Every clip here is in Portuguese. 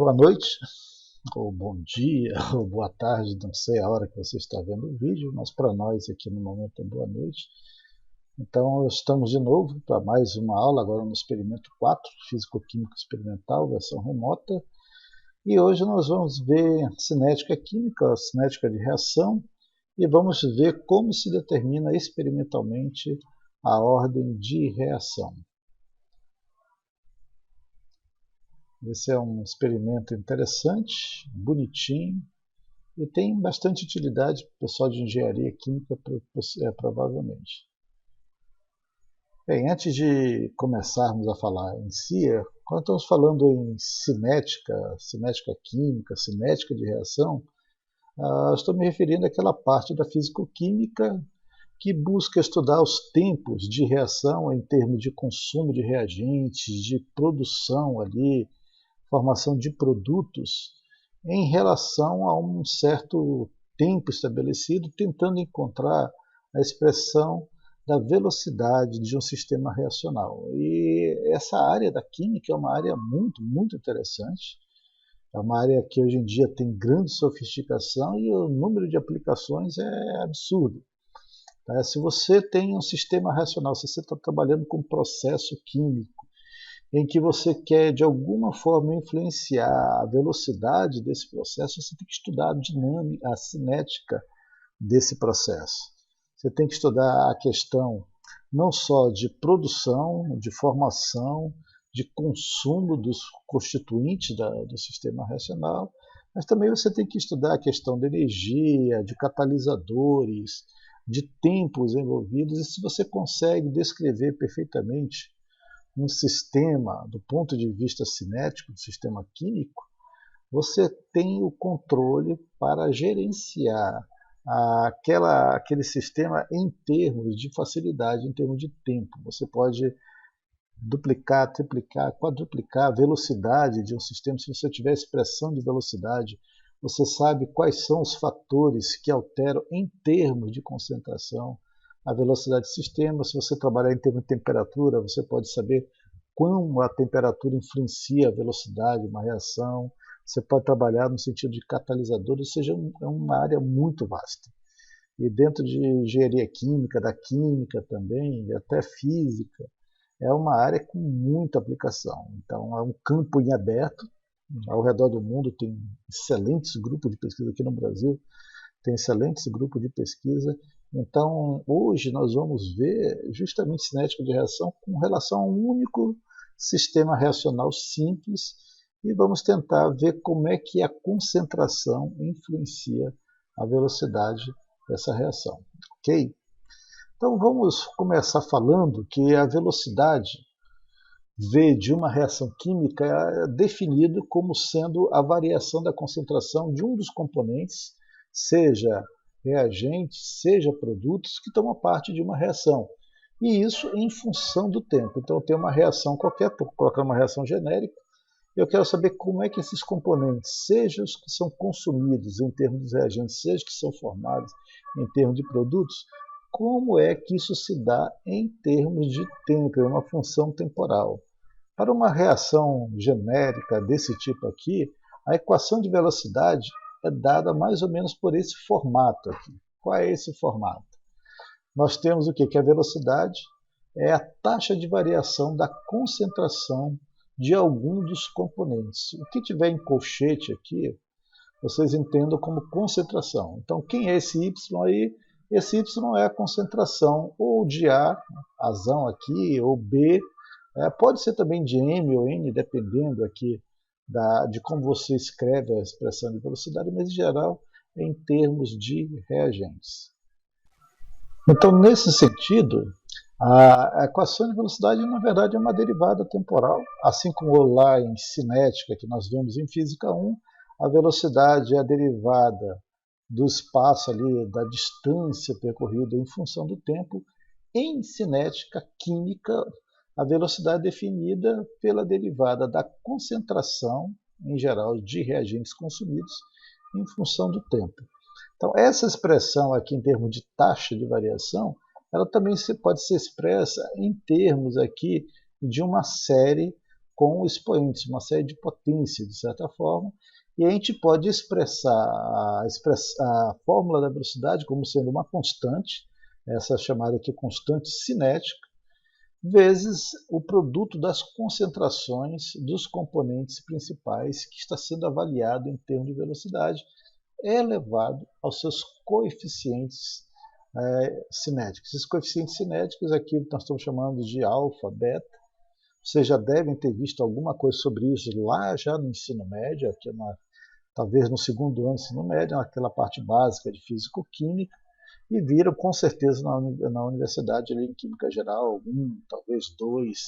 Boa noite, ou bom dia, ou boa tarde, não sei a hora que você está vendo o vídeo, mas para nós aqui no momento é boa noite. Então, estamos de novo para mais uma aula, agora no experimento 4, Físico-Química Experimental, versão remota. E hoje nós vamos ver cinética química, cinética de reação, e vamos ver como se determina experimentalmente a ordem de reação. Esse é um experimento interessante, bonitinho, e tem bastante utilidade para o pessoal de engenharia química, provavelmente. Bem, antes de começarmos a falar em si, quando estamos falando em cinética química, cinética de reação, estou me referindo àquela parte da físico-química que busca estudar os tempos de reação em termos de consumo de reagentes, de produção ali, formação de produtos em relação a um certo tempo estabelecido, tentando encontrar a expressão da velocidade de um sistema reacional. E essa área da química é uma área muito interessante. É uma área que hoje em dia tem grande sofisticação e o número de aplicações é absurdo. Se você tem um sistema racional, se você está trabalhando com um processo químico, em que você quer de alguma forma influenciar a velocidade desse processo, você tem que estudar a dinâmica, a cinética desse processo. Você tem que estudar a questão não só de produção, de formação, de consumo dos constituintes do sistema racional, mas também você tem que estudar a questão de energia, de catalisadores, de tempos envolvidos, e se você consegue descrever perfeitamente um sistema, do ponto de vista cinético, um sistema químico, você tem o controle para gerenciar aquele sistema em termos de facilidade, em termos de tempo. Você pode duplicar, triplicar, quadruplicar a velocidade de um sistema. Se você tiver expressão de velocidade, você sabe quais são os fatores que alteram em termos de concentração a velocidade do sistema. Se você trabalhar em termos de temperatura, você pode saber como a temperatura influencia a velocidade de uma reação. Você pode trabalhar no sentido de catalisador, ou seja, é uma área muito vasta. E dentro de engenharia química, da química também, e até física, é uma área com muita aplicação. Então, é um campo em aberto. Ao redor do mundo tem excelentes grupos de pesquisa, aqui no Brasil tem excelentes grupos de pesquisa. Então, hoje nós vamos ver justamente cinética de reação com relação a um único sistema reacional simples e vamos tentar ver como é que a concentração influencia a velocidade dessa reação. Ok? Então, vamos começar falando que a velocidade V de uma reação química é definida como sendo a variação da concentração de um dos componentes, seja reagentes, seja produtos que tomam parte de uma reação. E isso em função do tempo. Então, eu tenho uma reação qualquer, por colocar uma reação genérica, eu quero saber como é que esses componentes, seja os que são consumidos em termos de reagentes, seja os que são formados em termos de produtos, como é que isso se dá em termos de tempo, é uma função temporal. Para uma reação genérica desse tipo aqui, a equação de velocidade é dada mais ou menos por esse formato aqui. Qual é esse formato? Nós temos o quê? Que a velocidade é a taxa de variação da concentração de algum dos componentes. O que tiver em colchete aqui, vocês entendam como concentração. Então, quem é esse Y aí? Esse Y é a concentração ou de A, azão aqui, ou B. Pode ser também de M ou N, dependendo aqui de como você escreve a expressão de velocidade, mas em geral é em termos de reagentes. Então, nesse sentido, a equação de velocidade, na verdade, é uma derivada temporal, assim como lá em cinética, que nós vemos em Física 1, a velocidade é a derivada do espaço ali, da distância percorrida em função do tempo. Em cinética química, a velocidade é definida pela derivada da concentração, em geral, de reagentes consumidos em função do tempo. Então, essa expressão aqui em termos de taxa de variação, ela também pode ser expressa em termos aqui de uma série com expoentes, uma série de potência, de certa forma, e a gente pode expressar a fórmula da velocidade como sendo uma constante, essa chamada aqui constante cinética, vezes o produto das concentrações dos componentes principais que está sendo avaliado em termos de velocidade, elevado aos seus coeficientes cinéticos. Esses coeficientes cinéticos aqui nós estamos chamando de alfa, beta. Vocês já devem ter visto alguma coisa sobre isso lá já no ensino médio, aqui talvez no segundo ano do ensino médio, naquela parte básica de físico-química, e viram com certeza na universidade ali, em Química Geral, talvez 2,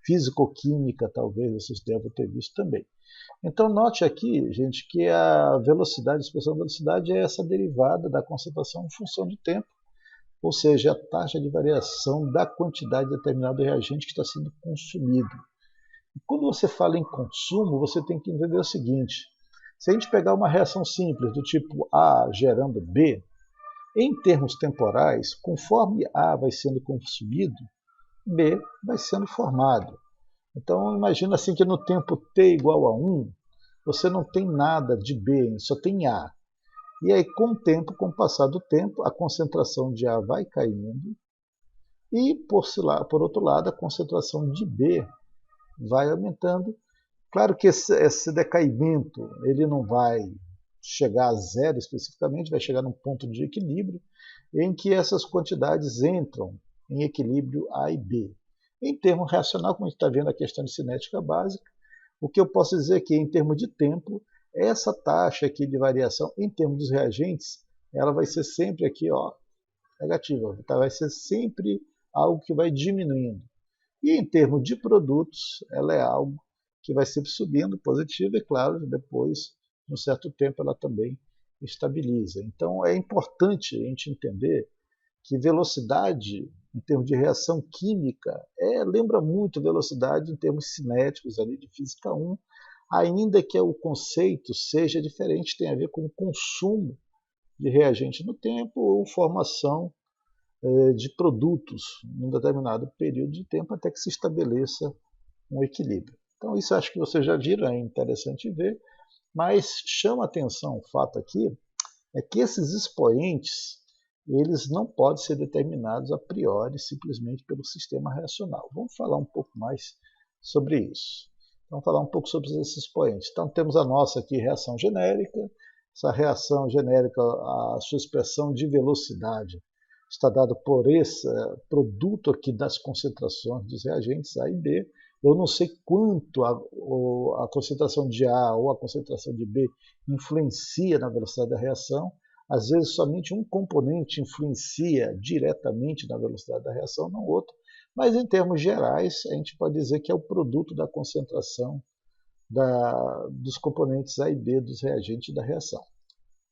Físico-Química talvez vocês devem ter visto também. Então note aqui, gente, que a velocidade, a expressão velocidade é essa derivada da concentração em função de tempo, ou seja, a taxa de variação da quantidade determinada de reagente que está sendo consumido. E quando você fala em consumo, você tem que entender o seguinte: se a gente pegar uma reação simples do tipo A gerando B, em termos temporais, conforme A vai sendo consumido, B vai sendo formado. Então imagina assim que no tempo t igual a 1, você não tem nada de B, só tem A. E aí, com o tempo, com o passar do tempo, a concentração de A vai caindo e, por outro lado, a concentração de B vai aumentando. Claro que esse decaimento ele não vai chegar a zero especificamente, vai chegar num ponto de equilíbrio em que essas quantidades entram em equilíbrio A e B. Em termos racional, como a gente está vendo a questão de cinética básica, o que eu posso dizer é que, em termos de tempo, essa taxa aqui de variação em termos dos reagentes, ela vai ser sempre aqui, ó, negativa, tá? Vai ser sempre algo que vai diminuindo. E em termos de produtos, ela é algo que vai sempre subindo, positivo, e claro, depois, de um certo tempo, ela também estabiliza. Então é importante a gente entender que velocidade, em termos de reação química, lembra muito velocidade em termos cinéticos ali de física 1, ainda que o conceito seja diferente, tem a ver com o consumo de reagente no tempo ou formação de produtos num determinado período de tempo até que se estabeleça um equilíbrio. Então isso acho que vocês já viram, é interessante ver, mas chama atenção o fato aqui é que esses expoentes eles não podem ser determinados a priori simplesmente pelo sistema reacional. Vamos falar um pouco mais sobre isso. Vamos falar um pouco sobre esses expoentes. Então temos a nossa aqui reação genérica. Essa reação genérica, a sua expressão de velocidade está dada por esse produto aqui das concentrações dos reagentes A e B. Eu não sei quanto a concentração de A ou a concentração de B influencia na velocidade da reação. Às vezes somente um componente influencia diretamente na velocidade da reação, não outro. Mas em termos gerais, a gente pode dizer que é o produto da concentração dos componentes A e B dos reagentes da reação.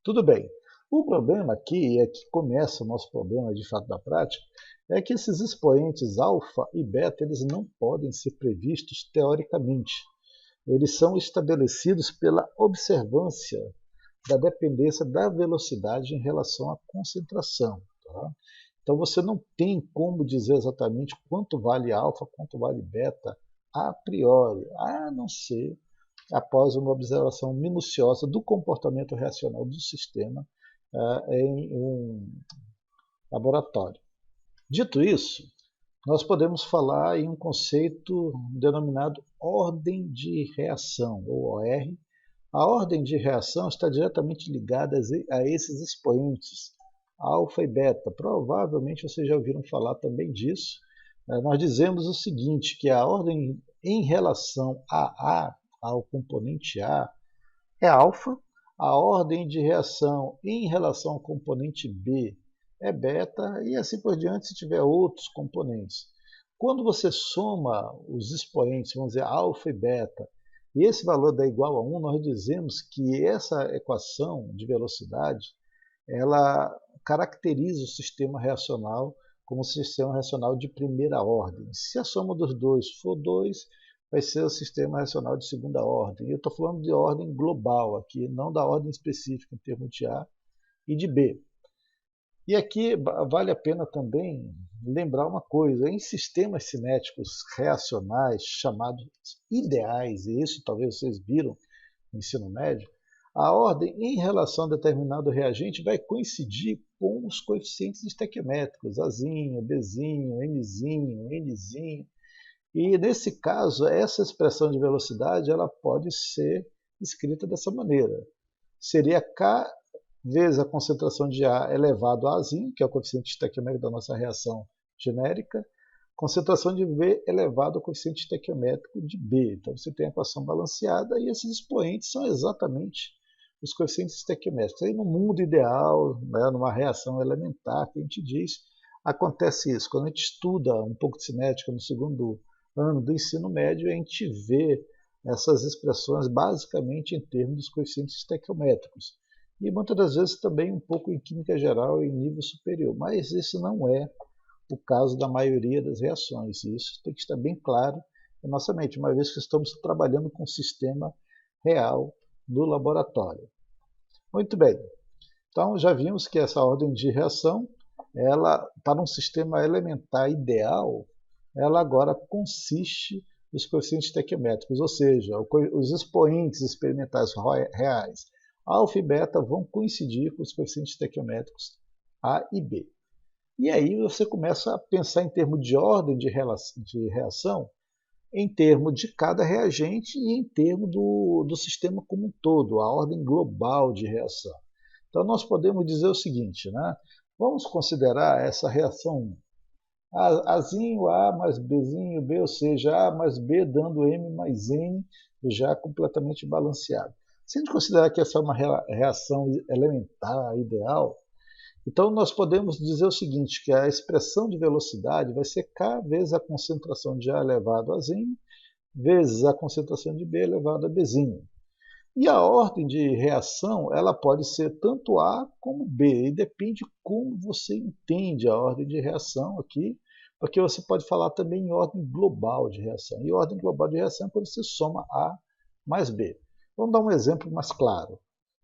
Tudo bem. O problema aqui, e aqui começa o nosso problema de fato da prática, é que esses expoentes alfa e beta eles não podem ser previstos teoricamente. Eles são estabelecidos pela observância da dependência da velocidade em relação à concentração. Tá? Então você não tem como dizer exatamente quanto vale alfa, quanto vale beta a priori, a não ser após uma observação minuciosa do comportamento reacional do sistema em um laboratório. Dito isso, nós podemos falar em um conceito denominado ordem de reação, ou OR. A ordem de reação está diretamente ligada a esses expoentes, alfa e beta. Provavelmente vocês já ouviram falar também disso. Nós dizemos o seguinte, que a ordem em relação ao componente A, é alfa, a ordem de reação em relação ao componente B é beta, e assim por diante se tiver outros componentes. Quando você soma os expoentes, vamos dizer, alfa e beta, e esse valor dá igual a 1, nós dizemos que essa equação de velocidade, ela caracteriza o sistema reacional como um sistema reacional de primeira ordem. Se a soma dos dois for 2, vai ser o sistema reacional de segunda ordem. Eu estou falando de ordem global aqui, não da ordem específica em termos de A e de B. E aqui vale a pena também lembrar uma coisa: em sistemas cinéticos reacionais chamados ideais, e isso talvez vocês viram no ensino médio, a ordem em relação a determinado reagente vai coincidir com os coeficientes estequiométricos, Azinho, Bzinho, Mzinho, Nzinho. E nesse caso, essa expressão de velocidade ela pode ser escrita dessa maneira. Seria K vezes a concentração de A elevado a Azinho, que é o coeficiente estequiométrico da nossa reação genérica, concentração de B elevado ao coeficiente estequiométrico de B. Então você tem a equação balanceada e esses expoentes são exatamente os coeficientes estequiométricos. Aí no mundo ideal, né, numa reação elementar, que a gente diz, acontece isso. Quando a gente estuda um pouco de cinética no segundo ano do ensino médio, a gente vê essas expressões basicamente em termos dos coeficientes estequiométricos. E muitas das vezes também um pouco em química geral em nível superior. Mas isso não é o caso da maioria das reações. E isso tem que estar bem claro na nossa mente, uma vez que estamos trabalhando com um sistema real do laboratório. Muito bem. Então já vimos que essa ordem de reação, ela para um sistema elementar ideal, ela agora consiste nos coeficientes estequiométricos, ou seja, os expoentes experimentais reais alfa e beta vão coincidir com os coeficientes estequiométricos A e B. E aí você começa a pensar em termos de ordem de reação, em termos de cada reagente e em termos do sistema como um todo, a ordem global de reação. Então nós podemos dizer o seguinte, né? Vamos considerar essa reação Azinho A mais Bzinho B, ou seja, A mais B dando M mais N, já completamente balanceado. Se a gente considerar que essa é uma reação elementar, ideal, então nós podemos dizer o seguinte, que a expressão de velocidade vai ser K vezes a concentração de A elevado a Zinho, vezes a concentração de B elevado a Bzinho. E a ordem de reação ela pode ser tanto A como B, e depende como você entende a ordem de reação aqui, porque você pode falar também em ordem global de reação. E ordem global de reação é quando você soma A mais B. Vamos dar um exemplo mais claro.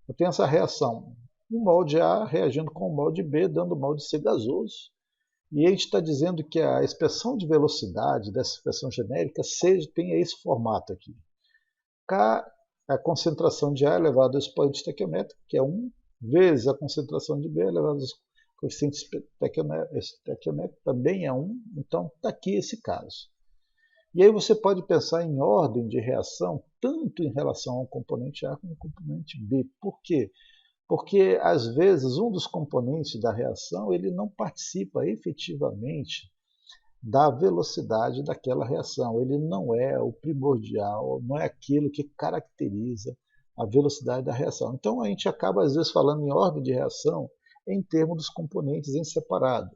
Eu tenho essa reação, um mol de A reagindo com um mol de B, dando um mol de C gasoso. E a gente está dizendo que a expressão de velocidade dessa expressão genérica tenha esse formato aqui. K é a concentração de A elevado ao expoente estequiométrico, que é 1, vezes a concentração de B elevado ao coeficiente estequiométrico, também é 1. Então está aqui esse caso. E aí você pode pensar em ordem de reação, tanto em relação ao componente A como ao componente B. Por quê? Porque, às vezes, um dos componentes da reação ele não participa efetivamente da velocidade daquela reação. Ele não é o primordial, não é aquilo que caracteriza a velocidade da reação. Então, a gente acaba, às vezes, falando em ordem de reação em termos dos componentes em separado.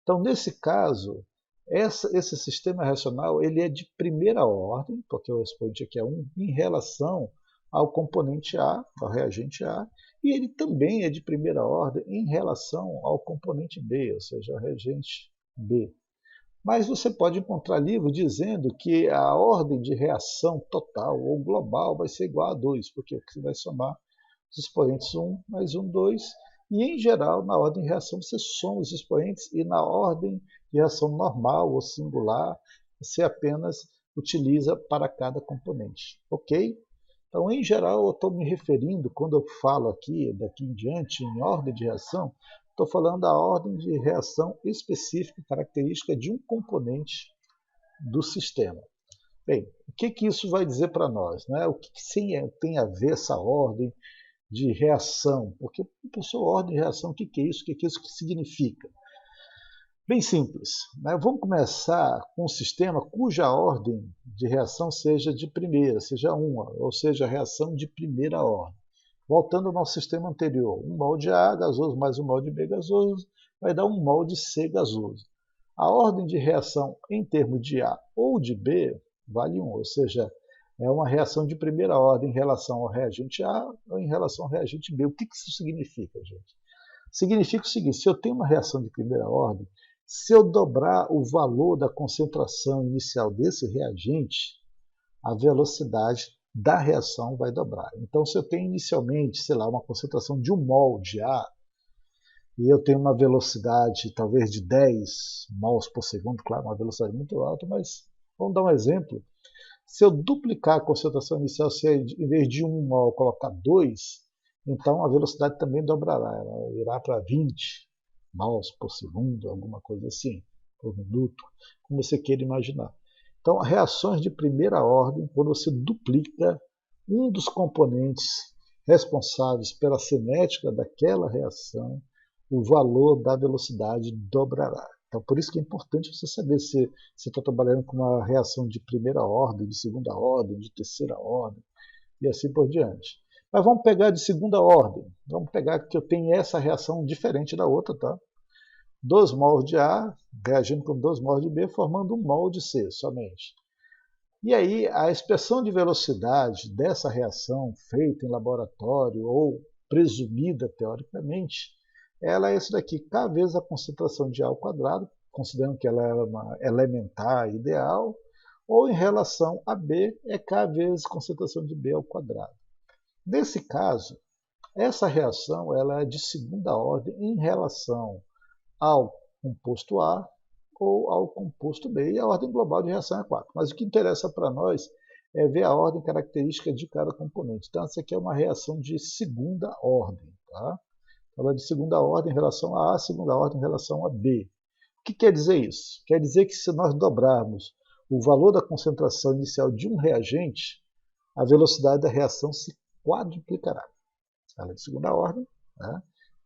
Então, nesse caso, esse sistema reacional ele é de primeira ordem, porque o expoente aqui é 1, em relação ao componente A, ao reagente A, e ele também é de primeira ordem em relação ao componente B, ou seja, ao reagente B. Mas você pode encontrar livros dizendo que a ordem de reação total ou global vai ser igual a 2, porque você vai somar os expoentes 1 mais 1, 2, e em geral, na ordem de reação, você soma os expoentes e na ordem de reação normal ou singular, você apenas utiliza para cada componente. Ok? Então, em geral, eu estou me referindo, quando eu falo aqui, daqui em diante, em ordem de reação, estou falando da ordem de reação específica, característica de um componente do sistema. Bem, o que isso vai dizer para nós? Né? O que tem a ver essa ordem de reação? Porque, professor, ordem de reação, o que é isso? O que é isso que significa? Bem simples. Né? Vamos começar com um sistema cuja ordem de reação seja de primeira, seja uma, ou seja, reação de primeira ordem. Voltando ao nosso sistema anterior, um mol de A gasoso mais um mol de B gasoso vai dar um mol de C gasoso. A ordem de reação em termos de A ou de B vale 1, ou seja, é uma reação de primeira ordem em relação ao reagente A ou em relação ao reagente B. O que isso significa, gente? Significa o seguinte, se eu tenho uma reação de primeira ordem, se eu dobrar o valor da concentração inicial desse reagente, a velocidade da reação vai dobrar. Então, se eu tenho inicialmente, sei lá, uma concentração de 1 mol de A, e eu tenho uma velocidade talvez de 10 mols por segundo, claro, uma velocidade muito alta, mas vamos dar um exemplo. Se eu duplicar a concentração inicial, se em vez de 1 mol colocar 2, então a velocidade também dobrará, ela irá para 20 mols por segundo, alguma coisa assim, por minuto, como você queira imaginar. Então, reações de primeira ordem, quando você duplica um dos componentes responsáveis pela cinética daquela reação, o valor da velocidade dobrará. Então, por isso que é importante você saber se você está trabalhando com uma reação de primeira ordem, de segunda ordem, de terceira ordem, e assim por diante. Mas vamos pegar de segunda ordem. Vamos pegar que eu tenho essa reação diferente da outra, tá? 2 mols de A reagindo com 2 mols de B, formando 1 mol de C somente. E aí, a expressão de velocidade dessa reação feita em laboratório ou presumida teoricamente, ela é isso daqui, K vezes a concentração de A ao quadrado, considerando que ela é uma elementar ideal, ou em relação a B, é K vezes a concentração de B ao quadrado. Nesse caso, essa reação ela é de segunda ordem em relação ao composto A ou ao composto B, e a ordem global de reação é 4. Mas o que interessa para nós é ver a ordem característica de cada componente. Então, essa aqui é uma reação de segunda ordem. Tá? Ela é de segunda ordem em relação a A, segunda ordem em relação a B. O que quer dizer isso? Quer dizer que se nós dobrarmos o valor da concentração inicial de um reagente, a velocidade da reação se quadruplicará. Ela é de segunda ordem. Né?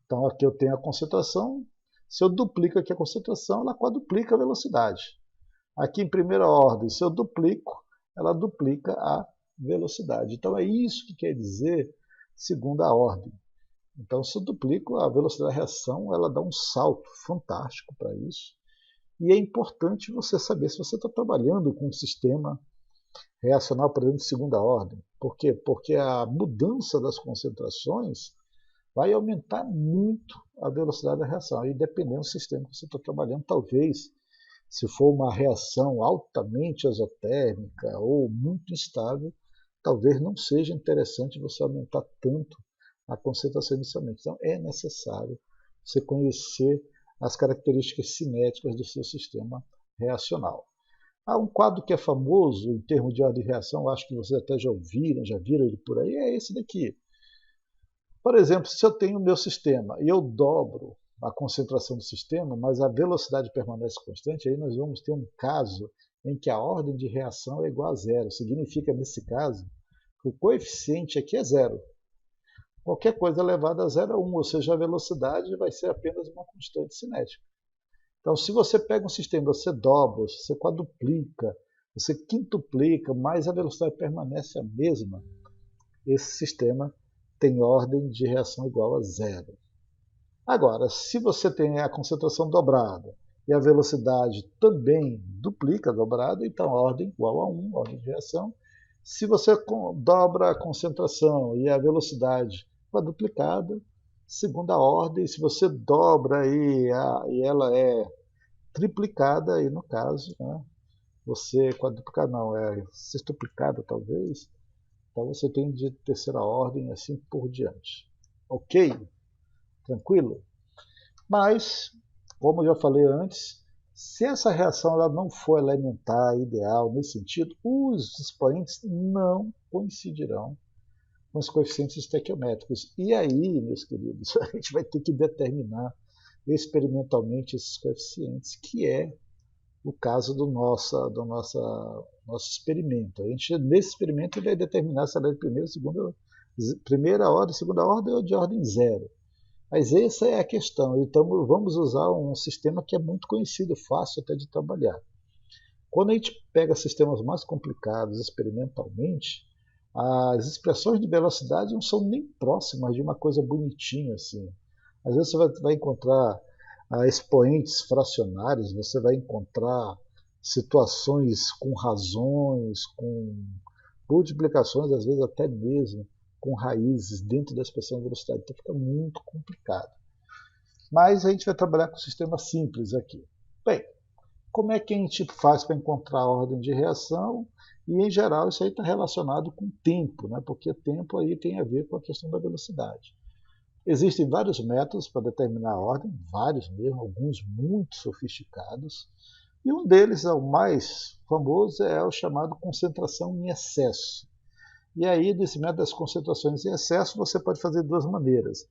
Então, aqui eu tenho a concentração. Se eu duplico aqui a concentração, ela quadruplica a velocidade. Aqui em primeira ordem, se eu duplico, ela duplica a velocidade. Então é isso que quer dizer segunda ordem. Então se eu duplico a velocidade da reação, ela dá um salto fantástico para isso. E é importante você saber se você está trabalhando com um sistema reacional, por exemplo, de segunda ordem. Por quê? Porque a mudança das concentrações vai aumentar muito a velocidade da reação. E dependendo do sistema que você está trabalhando, talvez, se for uma reação altamente exotérmica ou muito instável, talvez não seja interessante você aumentar tanto a concentração inicialmente. Então, é necessário você conhecer as características cinéticas do seu sistema reacional. Há um quadro que é famoso em termos de ordem de reação, acho que vocês até já ouviram, já viram ele por aí, é esse daqui. Por exemplo, se eu tenho o meu sistema e eu dobro a concentração do sistema, mas a velocidade permanece constante, aí nós vamos ter um caso em que a ordem de reação é igual a zero. Significa, nesse caso, que o coeficiente aqui é zero. Qualquer coisa elevada a zero é 1, ou seja, a velocidade vai ser apenas uma constante cinética. Então, se você pega um sistema, você dobra, você quadruplica, você quintuplica, mas a velocidade permanece a mesma, esse sistema tem ordem de reação igual a zero. Agora, se você tem a concentração dobrada e a velocidade também duplica, dobrada, então a ordem igual a 1, ordem de reação. Se você dobra a concentração e a velocidade quadruplicada, segunda ordem. Se você dobra e ela é triplicada, aí no caso, né, você quadruplicada não, é sextuplicada talvez, então você tem de terceira ordem, assim por diante. Ok? Tranquilo? Mas, como eu já falei antes, se essa reação ela não for elementar, ideal, nesse sentido, os expoentes não coincidirão com os coeficientes estequiométricos. E aí, meus queridos, a gente vai ter que determinar experimentalmente esses coeficientes, que é o caso do nosso experimento. A gente, nesse experimento, vai determinar se ela é de primeira ordem, segunda ordem ou de ordem zero. Mas essa é a questão. Então, vamos usar um sistema que é muito conhecido, fácil até de trabalhar. Quando a gente pega sistemas mais complicados experimentalmente, as expressões de velocidade não são nem próximas de uma coisa bonitinha assim. Às vezes você vai encontrar expoentes fracionários, você vai encontrar situações com razões, com multiplicações, às vezes até mesmo com raízes dentro da expressão de velocidade. Então fica muito complicado. Mas a gente vai trabalhar com um sistema simples aqui. Bem, como é que a gente faz para encontrar a ordem de reação? E, em geral, isso aí está relacionado com tempo, né? Porque tempo aí tem a ver com a questão da velocidade. Existem vários métodos para determinar a ordem, vários mesmo, alguns muito sofisticados, e um deles, o mais famoso, é o chamado concentração em excesso. E aí, nesse método das concentrações em excesso, você pode fazer de duas maneiras.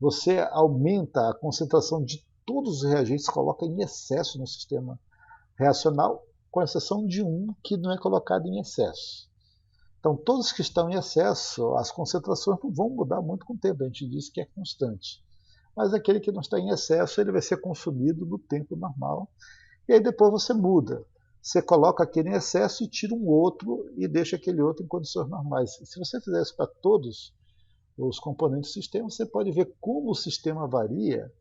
Você aumenta a concentração de todos os reagentes, coloca em excesso no sistema reacional, com exceção de um que não é colocado em excesso. Então, todos que estão em excesso, as concentrações não vão mudar muito com o tempo, a gente diz que é constante. Mas aquele que não está em excesso, ele vai ser consumido no tempo normal, e aí depois você muda. Você coloca aquele em excesso e tira um outro e deixa aquele outro em condições normais. Se você fizer isso para todos os componentes do sistema, você pode ver como o sistema varia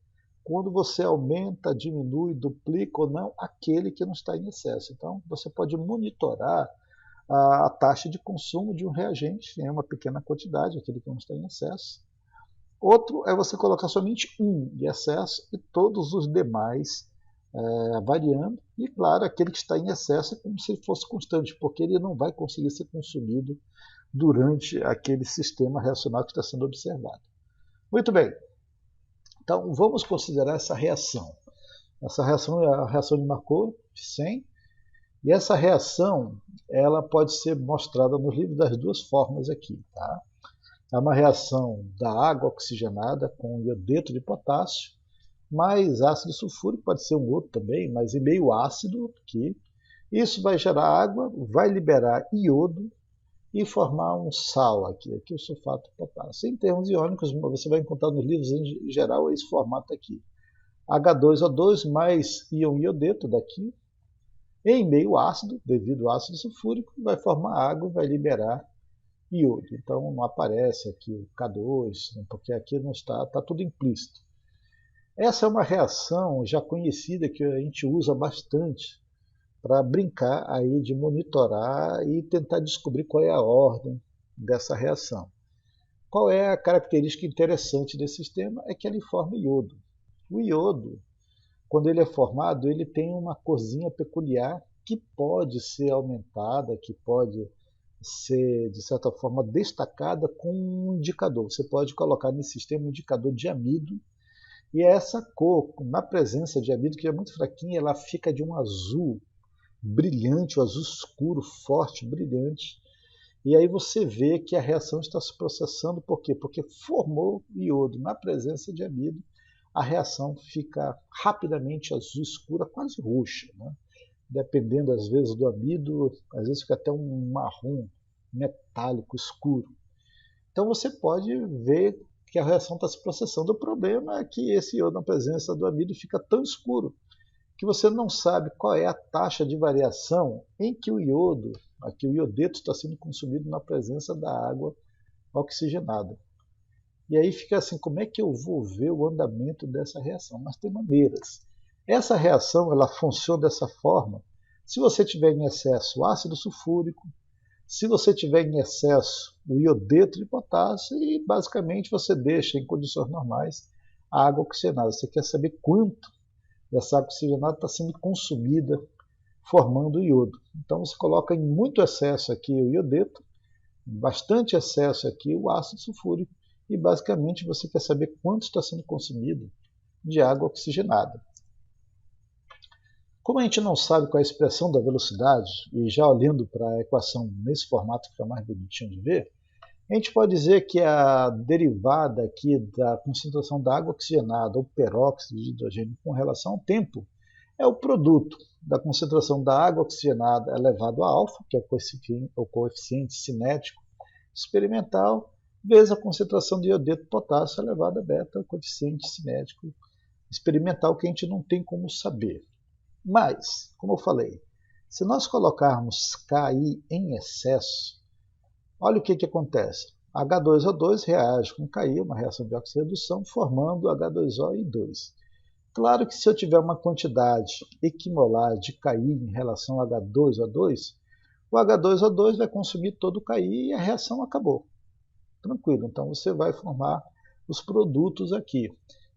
quando você aumenta, diminui, duplica ou não aquele que não está em excesso. Então, você pode monitorar a taxa de consumo de um reagente em uma pequena quantidade, aquele que não está em excesso. Outro é você colocar somente um de excesso e todos os demais variando. E, claro, aquele que está em excesso é como se fosse constante, porque ele não vai conseguir ser consumido durante aquele sistema reacional que está sendo observado. Muito bem. Então, vamos considerar essa reação. Essa reação é a reação de Markov, 100. E essa reação ela pode ser mostrada no livro das duas formas aqui. Tá? É uma reação da água oxigenada com iodeto de potássio, mais ácido sulfúrico, pode ser um outro também, mas em meio ácido aqui. Isso vai gerar água, vai liberar iodo e formar um sal aqui o sulfato de potássio. Em termos iônicos, você vai encontrar nos livros em geral esse formato aqui. H2O2 mais íon iodeto daqui, em meio ácido, devido ao ácido sulfúrico, vai formar água e vai liberar iodo. Então não aparece aqui o K2, porque aqui não está tudo implícito. Essa é uma reação já conhecida que a gente usa bastante para brincar aí de monitorar e tentar descobrir qual é a ordem dessa reação. Qual é a característica interessante desse sistema? É que ele forma iodo. O iodo, quando ele é formado, ele tem uma corzinha peculiar que pode ser aumentada, que pode ser, de certa forma, destacada com um indicador. Você pode colocar nesse sistema um indicador de amido, e essa cor, na presença de amido, que é muito fraquinha, ela fica de um azul brilhante, um azul escuro, forte, brilhante. E aí você vê que a reação está se processando, por quê? Porque formou iodo na presença de amido, a reação fica rapidamente azul escura, quase roxa, né? Dependendo às vezes do amido, às vezes fica até um marrom metálico escuro. Então você pode ver que a reação está se processando. O problema é que esse iodo na presença do amido fica tão escuro que você não sabe qual é a taxa de variação em que o iodo, aqui o iodeto, está sendo consumido na presença da água oxigenada. E aí fica assim, como é que eu vou ver o andamento dessa reação? Mas tem maneiras. Essa reação ela funciona dessa forma se você tiver em excesso ácido sulfúrico, se você tiver em excesso o iodeto de potássio e basicamente você deixa em condições normais a água oxigenada. Você quer saber quanto dessa água oxigenada está sendo consumida formando iodo. Então você coloca em muito excesso aqui o iodeto, bastante excesso aqui o ácido sulfúrico e basicamente você quer saber quanto está sendo consumido de água oxigenada. Como a gente não sabe qual é a expressão da velocidade, e já olhando para a equação nesse formato que fica mais bonitinho de ver, a gente pode dizer que a derivada aqui da concentração da água oxigenada ou peróxido de hidrogênio com relação ao tempo é o produto da concentração da água oxigenada elevado a alfa, que é o coeficiente cinético experimental, vezes a concentração de iodeto de potássio elevado a beta, o coeficiente cinético experimental, que a gente não tem como saber. Mas, como eu falei, se nós colocarmos Ki em excesso, olha o que acontece. H2O2 reage com Ki, uma reação de oxirredução, formando H2O e 2. Claro que se eu tiver uma quantidade equimolar de Ki em relação a H2O2, o H2O2 vai consumir todo o Ki e a reação acabou. Tranquilo, então você vai formar os produtos aqui.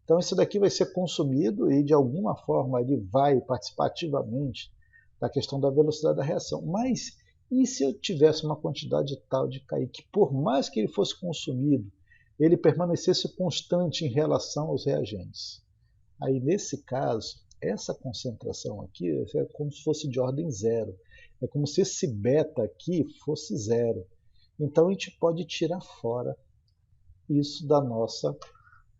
Então isso daqui vai ser consumido e de alguma forma ele vai participar ativamente da questão da velocidade da reação. Mas e se eu tivesse uma quantidade tal de Ki que por mais que ele fosse consumido, ele permanecesse constante em relação aos reagentes. Aí, nesse caso, essa concentração aqui é como se fosse de ordem zero. É como se esse beta aqui fosse zero. Então, a gente pode tirar fora isso da nossa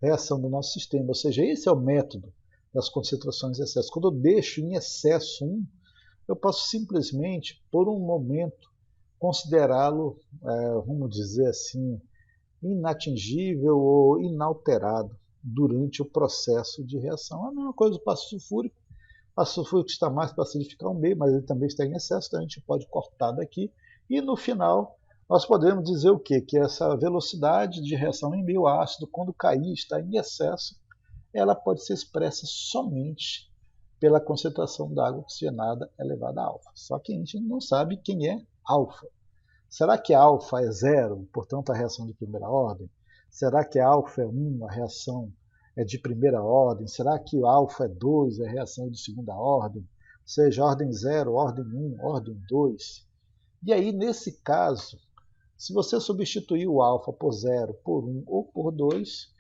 reação do nosso sistema. Ou seja, esse é o método das concentrações em excesso. Quando eu deixo em excesso um, eu posso simplesmente, por um momento, considerá-lo, vamos dizer assim, inatingível ou inalterado durante o processo de reação. A mesma coisa do ácido sulfúrico. O ácido sulfúrico está mais para acidificar o meio, mas ele também está em excesso, então a gente pode cortar daqui. E no final, nós podemos dizer o quê? Que essa velocidade de reação em meio ácido, quando cair, está em excesso, ela pode ser expressa somente pela concentração da água oxigenada elevada a alfa. Só que a gente não sabe quem é alfa. Será que alfa é zero, portanto a reação de primeira ordem? Será que alfa é 1, a reação é de primeira ordem? Será que alfa é 2, a reação é de segunda ordem? Ou seja, ordem 0, ordem 1, ordem 2. E aí, nesse caso, se você substituir o alfa por 0, por 1 ou por 2,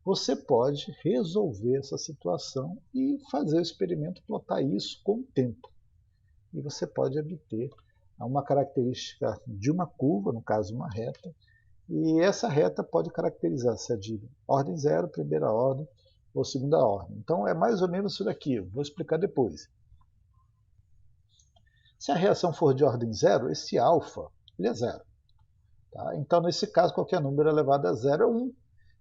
você pode resolver essa situação e fazer o experimento, plotar isso com o tempo. E você pode obter uma característica de uma curva, no caso uma reta, e essa reta pode caracterizar se é de ordem 0, primeira ordem ou segunda ordem. Então é mais ou menos isso daqui, vou explicar depois. Se a reação for de ordem 0, esse alfa ele é 0. Tá? Então nesse caso qualquer número elevado a 0 é 1.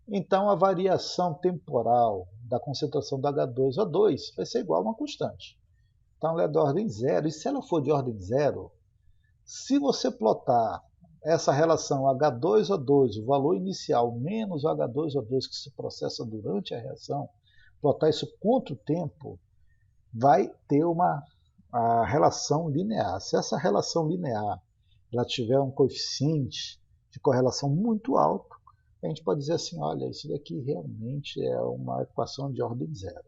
Então a variação temporal da concentração do H2O2 vai ser igual a uma constante. Então ela é de ordem 0, e se ela for de ordem 0, se você plotar essa relação H2O2, o valor inicial, menos o H2O2 que se processa durante a reação, plotar isso contra o tempo, vai ter a relação linear. Se essa relação linear ela tiver um coeficiente de correlação muito alto, a gente pode dizer assim, olha, isso daqui realmente é uma equação de ordem 0.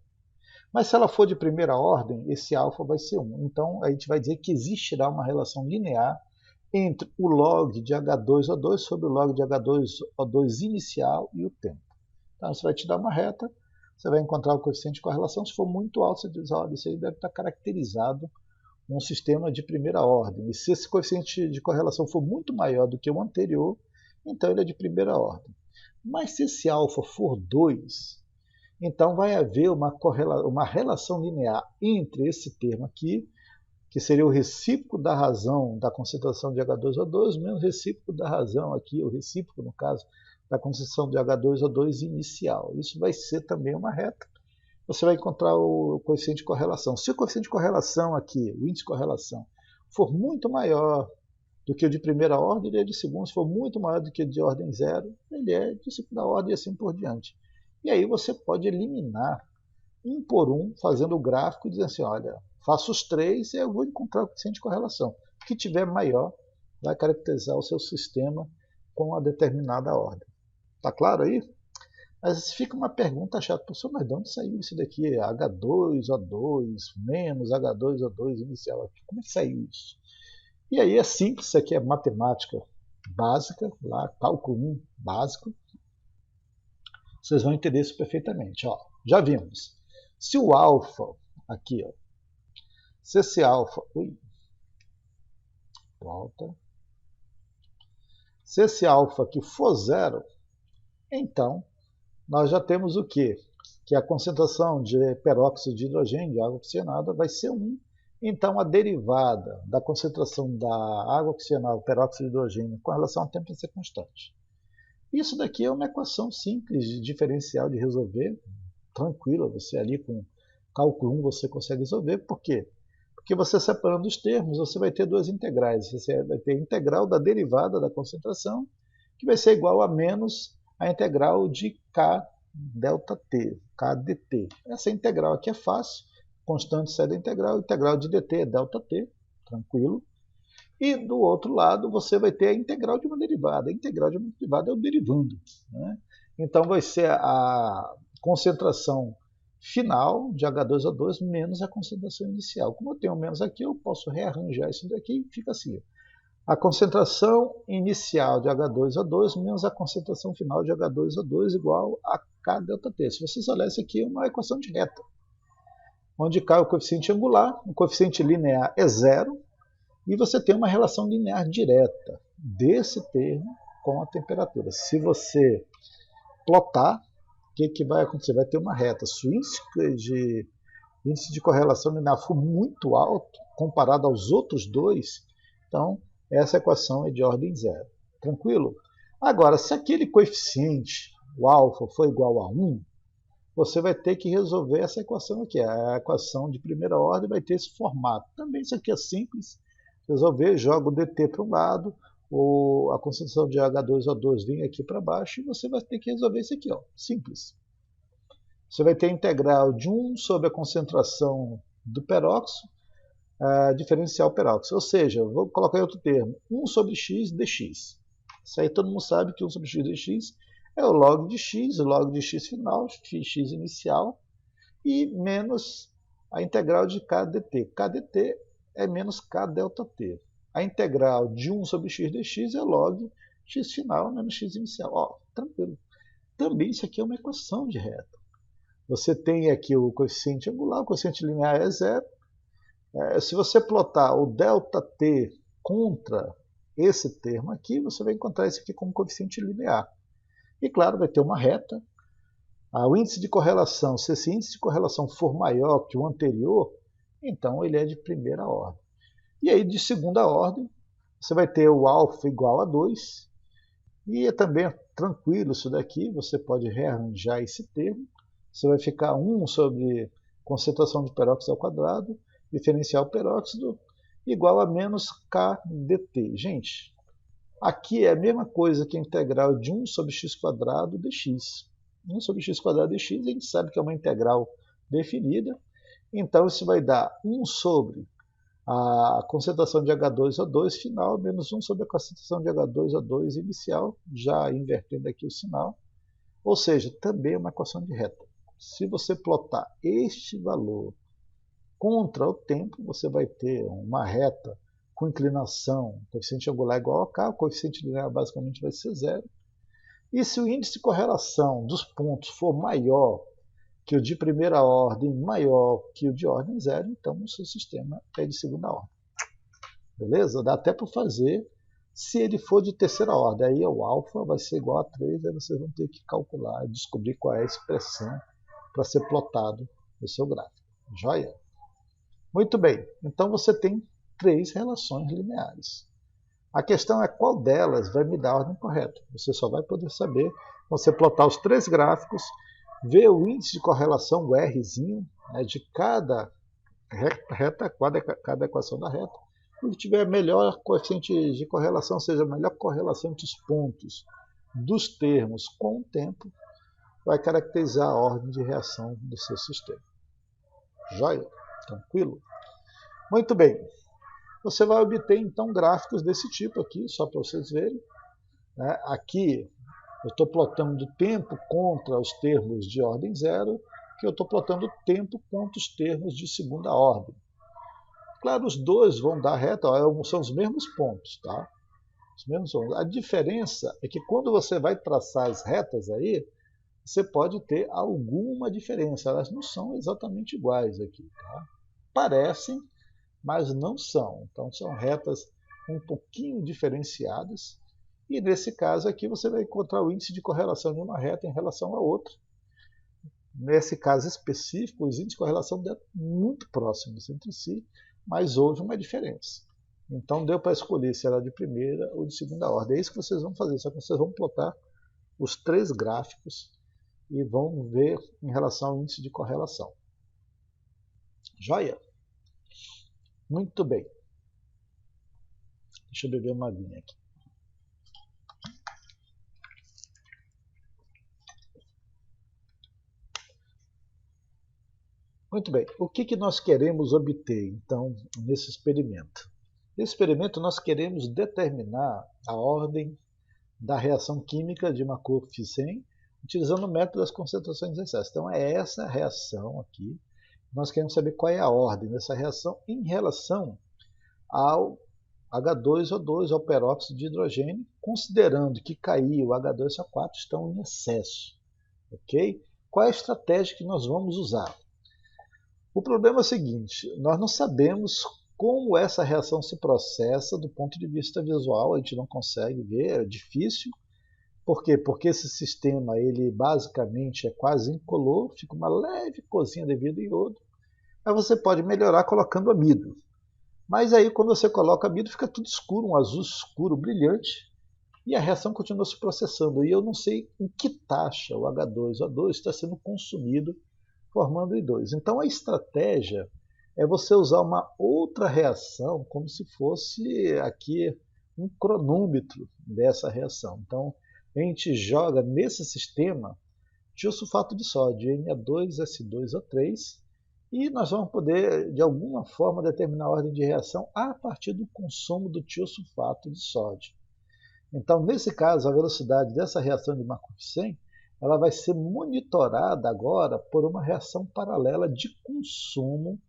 Mas se ela for de primeira ordem, esse alfa vai ser 1. Então a gente vai dizer que existirá uma relação linear entre o log de H2O2 sobre o log de H2O2 inicial e o tempo. Então isso vai te dar uma reta, você vai encontrar o coeficiente de correlação. Se for muito alto, você diz, olha, isso aí deve estar caracterizado um sistema de primeira ordem. E se esse coeficiente de correlação for muito maior do que o anterior, então ele é de primeira ordem. Mas se esse alfa for 2, então vai haver uma relação linear entre esse termo aqui, que seria o recíproco da razão da concentração de H2O2, menos o recíproco da razão aqui, o recíproco, no caso, da concentração de H2O2 inicial. Isso vai ser também uma reta. Você vai encontrar o coeficiente de correlação. Se o coeficiente de correlação aqui, o índice de correlação, for muito maior do que o de primeira ordem, ele é de segunda. Se for muito maior do que o de ordem 0, ele é de segunda ordem e assim por diante. E aí você pode eliminar um por um, fazendo o gráfico e dizendo assim, olha, faço os 3 e eu vou encontrar o coeficiente de correlação. O que tiver maior vai caracterizar o seu sistema com uma determinada ordem. Está claro aí? Mas fica uma pergunta chata, professor, mas de onde saiu isso daqui? H2O2 menos H2O2 inicial aqui. Como é que saiu isso? E aí é simples, isso aqui é matemática básica, lá, cálculo 1 básico. Vocês vão entender isso perfeitamente. Ó, já vimos. Se o alfa, aqui, ó, se esse alfa, volta. Se esse alfa aqui for 0, então nós já temos o quê? Que a concentração de peróxido de hidrogênio, de água oxigenada, vai ser 1. Então a derivada da concentração da água oxigenada, peróxido de hidrogênio, com relação ao tempo vai ser constante. Isso daqui é uma equação simples de diferencial de resolver, tranquila, você ali com cálculo 1 você consegue resolver. Por quê? Porque você separando os termos, você vai ter duas integrais. Você vai ter a integral da derivada da concentração, que vai ser igual a menos a integral de K ΔT, KdT. Essa integral aqui é fácil, constante sai da integral de dt é ΔT, tranquilo. E do outro lado você vai ter a integral de uma derivada. A integral de uma derivada é o derivando. Né? Então vai ser a concentração final de H2O2 menos a concentração inicial. Como eu tenho menos aqui, eu posso rearranjar isso daqui e fica assim. A concentração inicial de H2O2 menos a concentração final de H2O2 igual a K ΔT. Se vocês olharem, isso aqui é uma equação de reta, onde K é o coeficiente angular, o coeficiente linear é zero, e você tem uma relação linear direta desse termo com a temperatura. Se você plotar, o que vai acontecer? Vai ter uma reta. Se o índice de correlação linear for muito alto, comparado aos outros dois, então essa equação é de ordem zero. Tranquilo? Agora, se aquele coeficiente, o alfa, for igual a 1, você vai ter que resolver essa equação aqui. A equação de primeira ordem vai ter esse formato. Também isso aqui é simples. Resolver, joga o dt para um lado, ou a concentração de H2O2 vem aqui para baixo, e você vai ter que resolver isso aqui. Ó. Simples. Você vai ter a integral de 1 sobre a concentração do peróxido, diferencial peróxido. Ou seja, vou colocar em outro termo, 1 sobre x dx. Isso aí todo mundo sabe que 1 sobre x dx é o log de x, o log de x final, x inicial, e menos a integral de k dt. K dt é menos k ΔT. A integral de 1 sobre x dx é log x final menos x inicial. Ó, tranquilo. Também isso aqui é uma equação de reta. Você tem aqui o coeficiente angular, o coeficiente linear é zero. Se você plotar o ΔT contra esse termo aqui, você vai encontrar isso aqui como coeficiente linear. E claro, vai ter uma reta. O índice de correlação, se esse índice de correlação for maior que o anterior, então ele é de primeira ordem. E aí de segunda ordem, você vai ter o alfa igual a 2. E é também tranquilo isso daqui, você pode rearranjar esse termo. Você vai ficar 1 sobre concentração de peróxido ao quadrado, diferencial peróxido, igual a menos K dt. Gente, aqui é a mesma coisa que a integral de 1 sobre x quadrado dx. 1 sobre x quadrado dx, a gente sabe que é uma integral definida. Então, isso vai dar 1 sobre a concentração de H2O2 final, menos 1 sobre a concentração de H2O2 inicial, já invertendo aqui o sinal. Ou seja, também é uma equação de reta. Se você plotar este valor contra o tempo, você vai ter uma reta com inclinação, coeficiente angular igual a K, o coeficiente linear basicamente vai ser zero. E se o índice de correlação dos pontos for maior que o de primeira ordem, maior que o de ordem zero, então o seu sistema é de segunda ordem. Beleza? Dá até para fazer se ele for de terceira ordem. Aí o alfa vai ser igual a 3, aí vocês vão ter que calcular e descobrir qual é a expressão para ser plotado no seu gráfico. Joia? Muito bem, então você tem 3 relações lineares. A questão é qual delas vai me dar a ordem correta. Você só vai poder saber quando você plotar os 3 gráficos, ver o índice de correlação, o Rzinho, né, de cada reta, cada equação da reta. O que tiver melhor coeficiente de correlação, ou seja, a melhor correlação entre os pontos dos termos com o tempo, vai caracterizar a ordem de reação do seu sistema. Joia? Tranquilo? Muito bem. Você vai obter, então, gráficos desse tipo aqui, só para vocês verem. Né? Aqui, eu estou plotando o tempo contra os termos de ordem zero, que eu estou plotando o tempo contra os termos de segunda ordem. Claro, os dois vão dar reta, são os mesmos pontos, tá? Os mesmos pontos. A diferença é que quando você vai traçar as retas aí, você pode ter alguma diferença. Elas não são exatamente iguais aqui, tá? Parecem, mas não são. Então, são retas um pouquinho diferenciadas. E nesse caso aqui, você vai encontrar o índice de correlação de uma reta em relação à outra. Nesse caso específico, os índices de correlação deram muito próximos entre si, mas houve uma diferença. Então, deu para escolher se era de primeira ou de segunda ordem. É isso que vocês vão fazer, só que vocês vão plotar os 3 gráficos e vão ver em relação ao índice de correlação. Joia? Muito bem. Deixa eu beber uma aguinha aqui. Muito bem. O que nós queremos obter, então, nesse experimento? Nesse experimento, nós queremos determinar a ordem da reação química de uma Markov-Fizen utilizando o método das concentrações excessas. Então, é essa reação aqui. Nós queremos saber qual é a ordem dessa reação em relação ao H2O2 é o peróxido de hidrogênio, considerando que Ki e o H2O4 estão em excesso. Ok? Qual é a estratégia que nós vamos usar? O problema é o seguinte, nós não sabemos como essa reação se processa do ponto de vista visual, a gente não consegue ver, é difícil. Por quê? Porque esse sistema ele basicamente é quase incolor, fica uma leve corzinha devido ao iodo. Aí você pode melhorar colocando amido. Mas aí quando você coloca amido fica tudo escuro, um azul escuro, brilhante, e a reação continua se processando. E eu não sei em que taxa o H2O2 está sendo consumido formando o I2. Então a estratégia é você usar uma outra reação, como se fosse aqui um cronômetro dessa reação. Então a gente joga nesse sistema tiosulfato de sódio, Na2S2O3, e nós vamos poder, de alguma forma, determinar a ordem de reação a partir do consumo do tiosulfato de sódio. Então, nesse caso, a velocidade dessa reação de Markov-Chain ela vai ser monitorada agora por uma reação paralela de consumo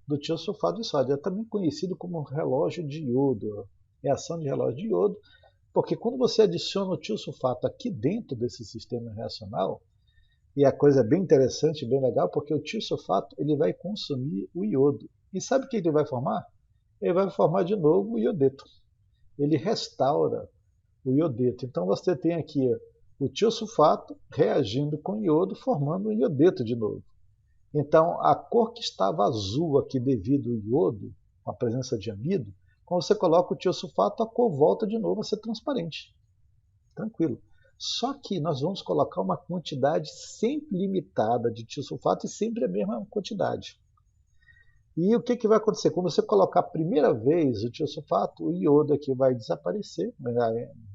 do tiosulfato de sódio. É também conhecido como relógio de iodo, reação de relógio de iodo, porque quando você adiciona o tiosulfato aqui dentro desse sistema reacional, e a coisa é bem interessante, bem legal, porque o tiosulfato ele vai consumir o iodo. E sabe o que ele vai formar? Ele vai formar de novo o iodeto. Ele restaura o iodeto. Então você tem aqui o tiosulfato reagindo com o iodo, formando o iodeto de novo. Então a cor que estava azul aqui devido ao iodo, com a presença de amido, quando você coloca o tiosulfato, a cor volta de novo a ser transparente. Tranquilo. Só que nós vamos colocar uma quantidade sempre limitada de tiosulfato e sempre a mesma quantidade. E o que vai acontecer? Quando você colocar a primeira vez o tiosulfato, o iodo aqui vai desaparecer,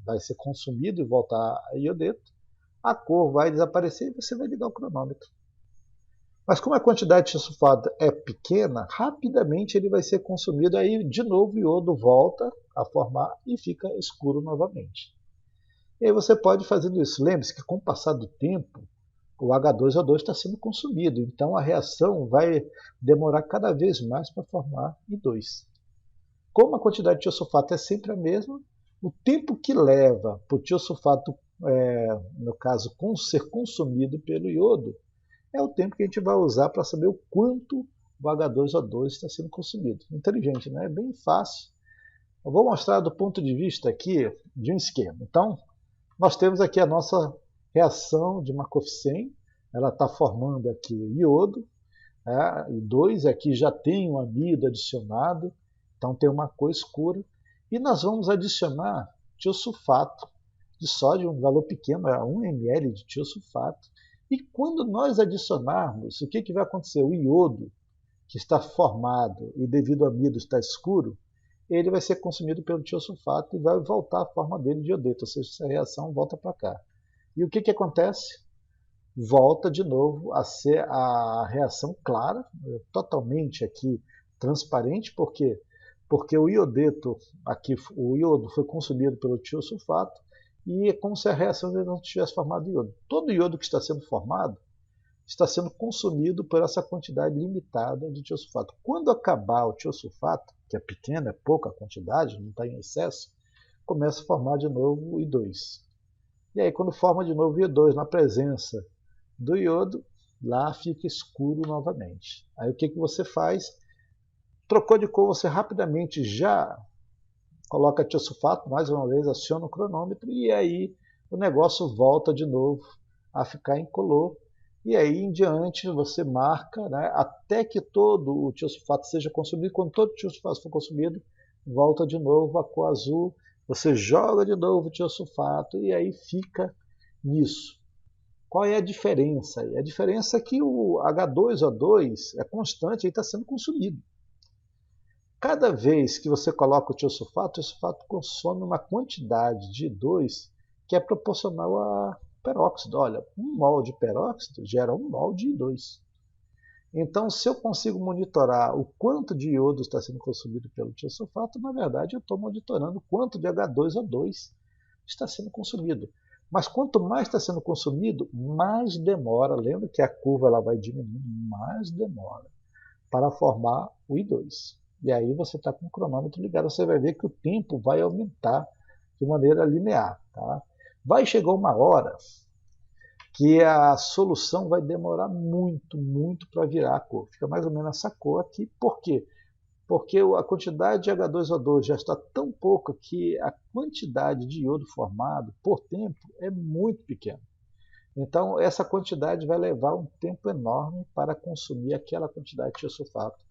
vai ser consumido e voltar a iodeto. A cor vai desaparecer e você vai ligar o cronômetro. Mas como a quantidade de tiosulfato é pequena, rapidamente ele vai ser consumido, aí de novo o iodo volta a formar e fica escuro novamente. E aí você pode fazendo isso. Lembre-se que com o passar do tempo, o H2O2 está sendo consumido, então a reação vai demorar cada vez mais para formar I2. Como a quantidade de tiosulfato é sempre a mesma, o tempo que leva para o tiosulfato, no caso, ser consumido pelo iodo, é o tempo que a gente vai usar para saber o quanto o H2O2 está sendo consumido. Inteligente, né? É bem fácil. Eu vou mostrar do ponto de vista aqui de um esquema. Então, nós temos aqui a nossa reação de Markov-Chain, ela está formando aqui iodo, I2 aqui já tem um amido adicionado, então tem uma cor escura, e nós vamos adicionar tiosulfato de sódio, um valor pequeno, 1 ml de tiosulfato, e quando nós adicionarmos, o que vai acontecer? O iodo, que está formado e devido ao amido está escuro, ele vai ser consumido pelo tiosulfato e vai voltar à forma dele de iodeto, ou seja, essa reação volta para cá. E o que acontece? Volta de novo a ser a reação clara, totalmente aqui transparente, por quê? Porque o iodeto, aqui o iodo foi consumido pelo tiosulfato e é como se a reação não tivesse formado iodo. Todo iodo que está sendo formado está sendo consumido por essa quantidade limitada de tiosulfato. Quando acabar o tiosulfato, que é pequeno, é pouca quantidade, não está em excesso, começa a formar de novo o I2. E aí quando forma de novo o I2 na presença do iodo, lá fica escuro novamente. Aí o que você faz? Trocou de cor, você rapidamente já coloca tiosulfato, mais uma vez aciona o cronômetro e aí o negócio volta de novo a ficar incolor. E aí em diante você marca, né, até que todo o tiosulfato seja consumido. Quando todo o tiosulfato for consumido, volta de novo a cor azul, você joga de novo o tiosulfato e aí fica nisso. Qual é a diferença? A diferença é que o H2O2 é constante e está sendo consumido. Cada vez que você coloca o tiosulfato consome uma quantidade de I2 que é proporcional a peróxido. Olha, 1 mol de peróxido gera 1 mol de I2. Então, se eu consigo monitorar o quanto de iodo está sendo consumido pelo tiosulfato, na verdade eu estou monitorando o quanto de H2O2 está sendo consumido. Mas quanto mais está sendo consumido, mais demora. Lembra que a curva ela vai diminuindo, mais demora para formar o I2. E aí você está com o cronômetro ligado, você vai ver que o tempo vai aumentar de maneira linear. Tá? Vai chegar uma hora que a solução vai demorar muito, muito para virar a cor. Fica mais ou menos essa cor aqui. Por quê? Porque a quantidade de H2O2 já está tão pouca que a quantidade de iodo formado por tempo é muito pequena. Então, essa quantidade vai levar um tempo enorme para consumir aquela quantidade de tiosulfato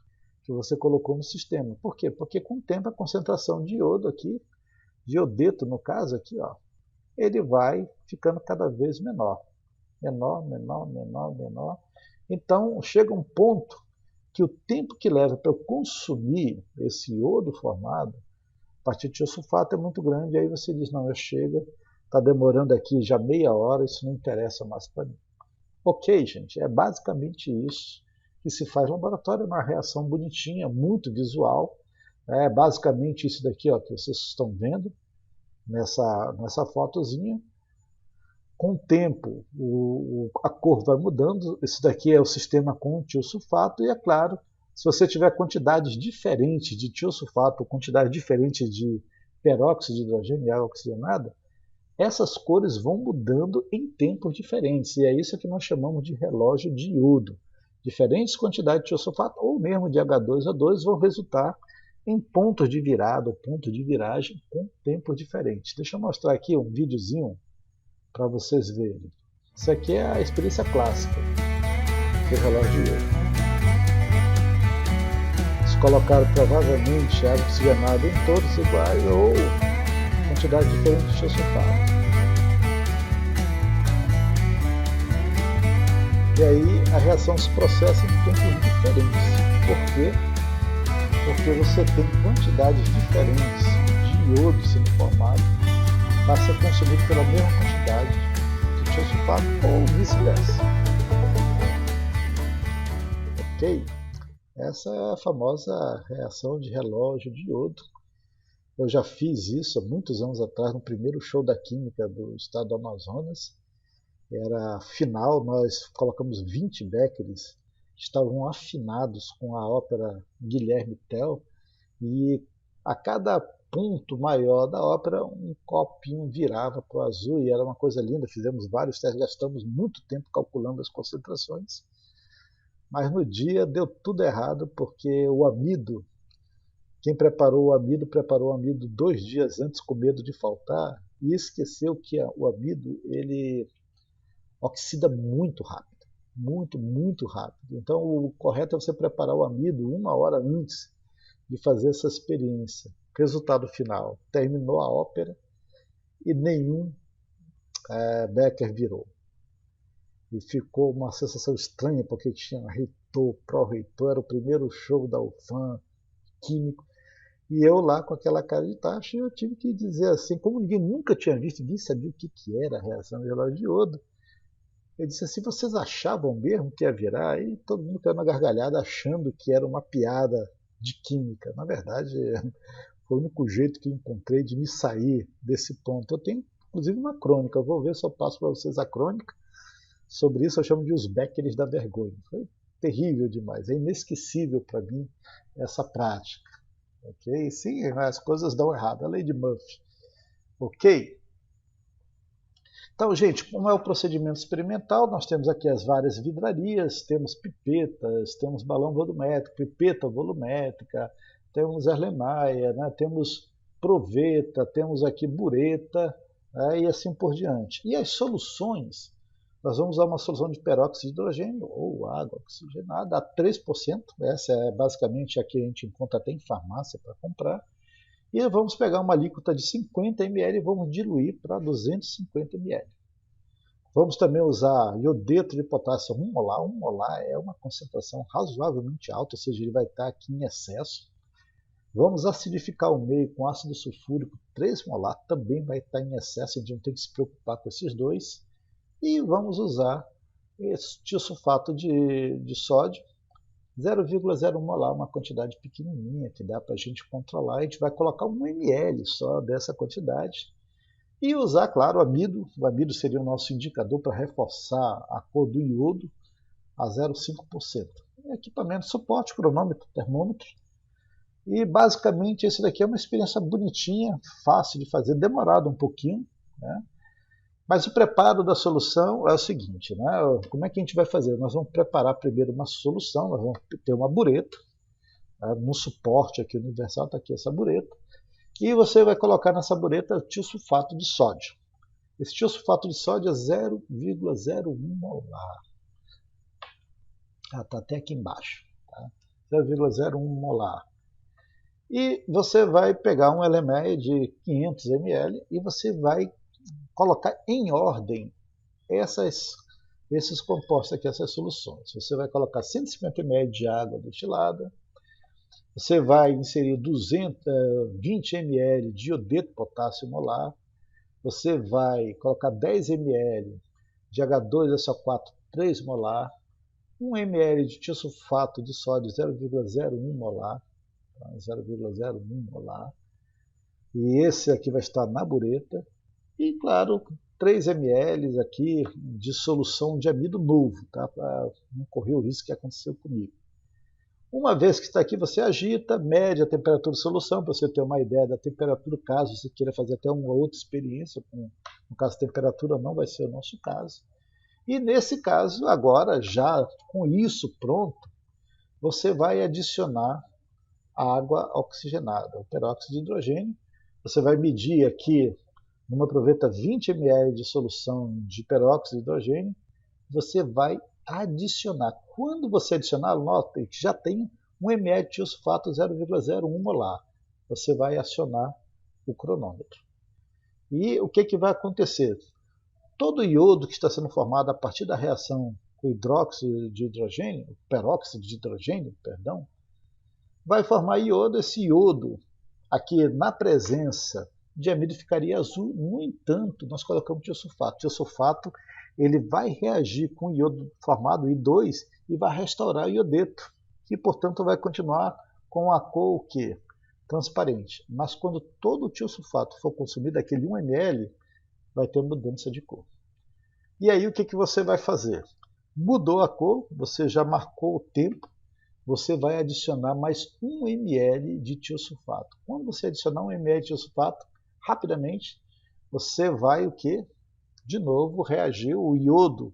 que você colocou no sistema. Por quê? Porque com o tempo a concentração de iodo aqui, de iodeto no caso aqui, ó, ele vai ficando cada vez menor. Menor, menor, menor, menor. Então, chega um ponto que o tempo que leva para eu consumir esse iodo formado, a partir de tiosulfato, é muito grande. Aí você diz, não, eu chego, está demorando aqui já meia hora, isso não interessa mais para mim. Ok, gente, é basicamente isso que se faz no laboratório, uma reação bonitinha, muito visual. É basicamente isso daqui, ó, que vocês estão vendo nessa fotozinha. Com o tempo, a cor vai mudando. Esse daqui é o sistema com tiosulfato. E é claro, se você tiver quantidades diferentes de tiosulfato, quantidade diferente de peróxido de hidrogênio e água oxigenada, essas cores vão mudando em tempos diferentes. E é isso que nós chamamos de relógio de iodo. Diferentes quantidades de tiosulfato ou mesmo de H2O2 vão resultar em pontos de virada ou pontos de viragem com tempos diferentes. Deixa eu mostrar aqui um videozinho para vocês verem. Isso aqui é a experiência clássica do relógio de iodo. Eles colocaram provavelmente água oxigenada em todos iguais ou quantidade diferente de tiosulfato. E aí a reação se processa em tempos diferentes. Por quê? Porque você tem quantidades diferentes de iodo sendo formado para ser consumido pela mesma quantidade de tiosulfato ou vice-versa. Ok? Essa é a famosa reação de relógio de iodo. Eu já fiz isso há muitos anos atrás, no primeiro show da química do estado do Amazonas. Era final, nós colocamos 20 becquerels, estavam afinados com a ópera Guilherme Tell, e a cada ponto maior da ópera, um copinho virava para o azul, e era uma coisa linda. Fizemos vários testes, gastamos muito tempo calculando as concentrações, mas no dia deu tudo errado, porque o amido, quem preparou o amido 2 dias antes com medo de faltar, e esqueceu que o amido ele oxida muito rápido, muito, muito rápido. Então o correto é você preparar o amido 1 hora antes de fazer essa experiência. Resultado final, terminou a ópera e nenhum Becker virou. E ficou uma sensação estranha, porque tinha reitor, pró-reitor, era o primeiro show da UFAM, químico, e eu lá com aquela cara de taxa, eu tive que dizer assim, como ninguém nunca tinha visto, ninguém sabia o que era a reação de relógio de iodo, eu disse assim, vocês achavam mesmo que ia virar? E todo mundo caiu na gargalhada achando que era uma piada de química. Na verdade, foi o único jeito que eu encontrei de me sair desse ponto. Eu tenho, inclusive, uma crônica. Eu vou ver se eu passo para vocês a crônica. Sobre isso eu chamo de os Becquerels da vergonha. Foi terrível demais. É inesquecível para mim essa prática. Ok? Sim, as coisas dão errado. A lei de Murphy. Ok? Então, gente, como é o procedimento experimental, nós temos aqui as várias vidrarias, temos pipetas, temos balão volumétrico, pipeta volumétrica, temos Erlenmeyer, né, temos proveta, temos aqui bureta, e assim por diante. E as soluções, nós vamos usar uma solução de peróxido de hidrogênio ou água oxigenada a 3%, essa é basicamente a que a gente encontra até em farmácia para comprar, e vamos pegar uma alíquota de 50 ml e vamos diluir para 250 ml. Vamos também usar iodeto de potássio 1 molar. 1 molar é uma concentração razoavelmente alta, ou seja, ele vai estar aqui em excesso. Vamos acidificar o meio com ácido sulfúrico 3 molar, também vai estar em excesso, a gente não tem que se preocupar com esses dois. E vamos usar esse tiosulfato de sódio, 0,01 molar, uma quantidade pequenininha que dá para a gente controlar. A gente vai colocar 1 ml só dessa quantidade e usar, claro, o amido. O amido seria o nosso indicador para reforçar a cor do iodo a 0,5%. Equipamento, suporte, cronômetro, termômetro. E basicamente esse daqui é uma experiência bonitinha, fácil de fazer, demorado um pouquinho, né? Mas o preparo da solução é o seguinte, né? Como é que a gente vai fazer? Nós vamos preparar primeiro uma solução, nós vamos ter uma bureta, né? No suporte aqui universal está aqui essa bureta, e você vai colocar nessa bureta tiosulfato de sódio. Esse tiosulfato de sódio é 0,01 molar. Está até aqui embaixo. Tá? 0,01 molar. E você vai pegar um LME de 500 ml e você vai colocar em ordem esses compostos aqui, essas soluções. Você vai colocar 150 ml de água destilada, você vai inserir 220 ml de iodeto de potássio molar, você vai colocar 10 ml de H2SO4 3 molar, 1 ml de tiosulfato de sódio 0,01 molar, 0,01 molar, e esse aqui vai estar na bureta, e claro, 3 ml aqui de solução de amido novo, tá? Para não correr o risco que aconteceu comigo. Uma vez que está aqui, você agita, mede a temperatura de solução, para você ter uma ideia da temperatura, caso você queira fazer até uma outra experiência, no caso temperatura não vai ser o nosso caso. E nesse caso, agora, já com isso pronto, você vai adicionar água oxigenada, o peróxido de hidrogênio. Você vai medir aqui, numa proveta 20 ml de solução de peróxido de hidrogênio, você vai adicionar. Quando você adicionar, note que já tem 1 ml de tiosulfato 0,01 molar. Você vai acionar o cronômetro. E o que vai acontecer? Todo o iodo que está sendo formado a partir da reação com hidróxido de hidrogênio, peróxido de hidrogênio, perdão, vai formar iodo. Esse iodo, aqui na presença de amido, ficaria azul. No entanto, nós colocamos tiosulfato. Tiosulfato, ele vai reagir com o iodo formado, I2, e vai restaurar o iodeto, que, portanto, vai continuar com a cor o quê? Transparente. Mas quando todo o tiosulfato for consumido, aquele 1 ml, vai ter mudança de cor. E aí o que você vai fazer? Mudou a cor, você já marcou o tempo, você vai adicionar mais 1 ml de tiosulfato. Quando você adicionar 1 ml de tiosulfato, rapidamente você vai o quê? De novo reagir, o iodo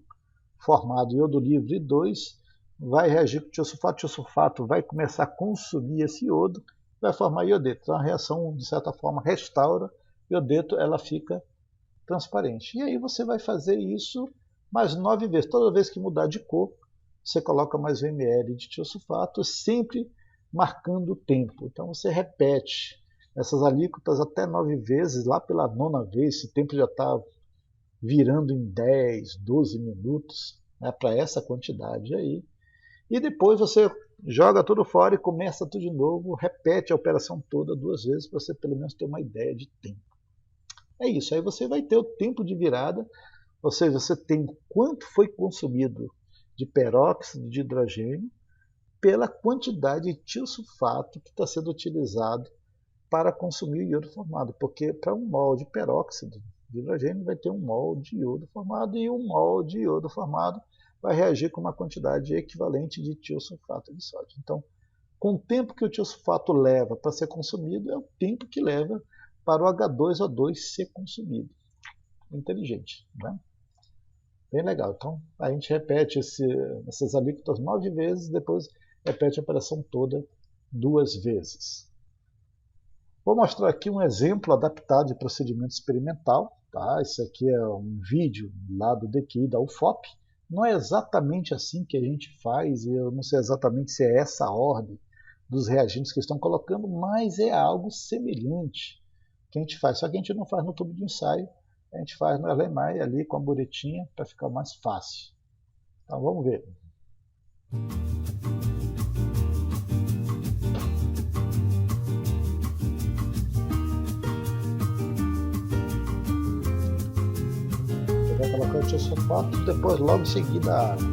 formado, iodo livre 2, vai reagir com o tiosulfato vai começar a consumir esse iodo, vai formar iodeto. Então a reação, de certa forma, restaura o iodeto, ela fica transparente. E aí você vai fazer isso mais 9 vezes. Toda vez que mudar de cor, você coloca mais 1 ml de tiosulfato, sempre marcando o tempo. Então você repete essas alíquotas até 9 vezes, lá pela 9ª vez, esse tempo já está virando em 10, 12 minutos, né, para essa quantidade aí. E depois você joga tudo fora e começa tudo de novo, repete a operação toda 2 vezes, para você pelo menos ter uma ideia de tempo. É isso, aí você vai ter o tempo de virada, ou seja, você tem quanto foi consumido de peróxido de hidrogênio pela quantidade de tiosulfato que está sendo utilizado para consumir o iodo formado, porque para 1 mol de peróxido de hidrogênio vai ter 1 mol de iodo formado, e 1 mol de iodo formado vai reagir com uma quantidade equivalente de tiosulfato de sódio. Então, com o tempo que o tiosulfato leva para ser consumido, é o tempo que leva para o H2O2 ser consumido. Inteligente, né? Bem legal. Então, a gente repete essas alíquotas 9 vezes, depois repete a operação toda 2 vezes. Vou mostrar aqui um exemplo adaptado de procedimento experimental. Tá? Esse aqui é um vídeo lá do DQI da UFOP. Não é exatamente assim que a gente faz, eu não sei exatamente se é essa a ordem dos reagentes que estão colocando, mas é algo semelhante que a gente faz. Só que a gente não faz no tubo de ensaio, a gente faz no LMI ali com a buretinha para ficar mais fácil. Então vamos ver. Você vai colocar o tiosulfato, depois logo em seguida a água.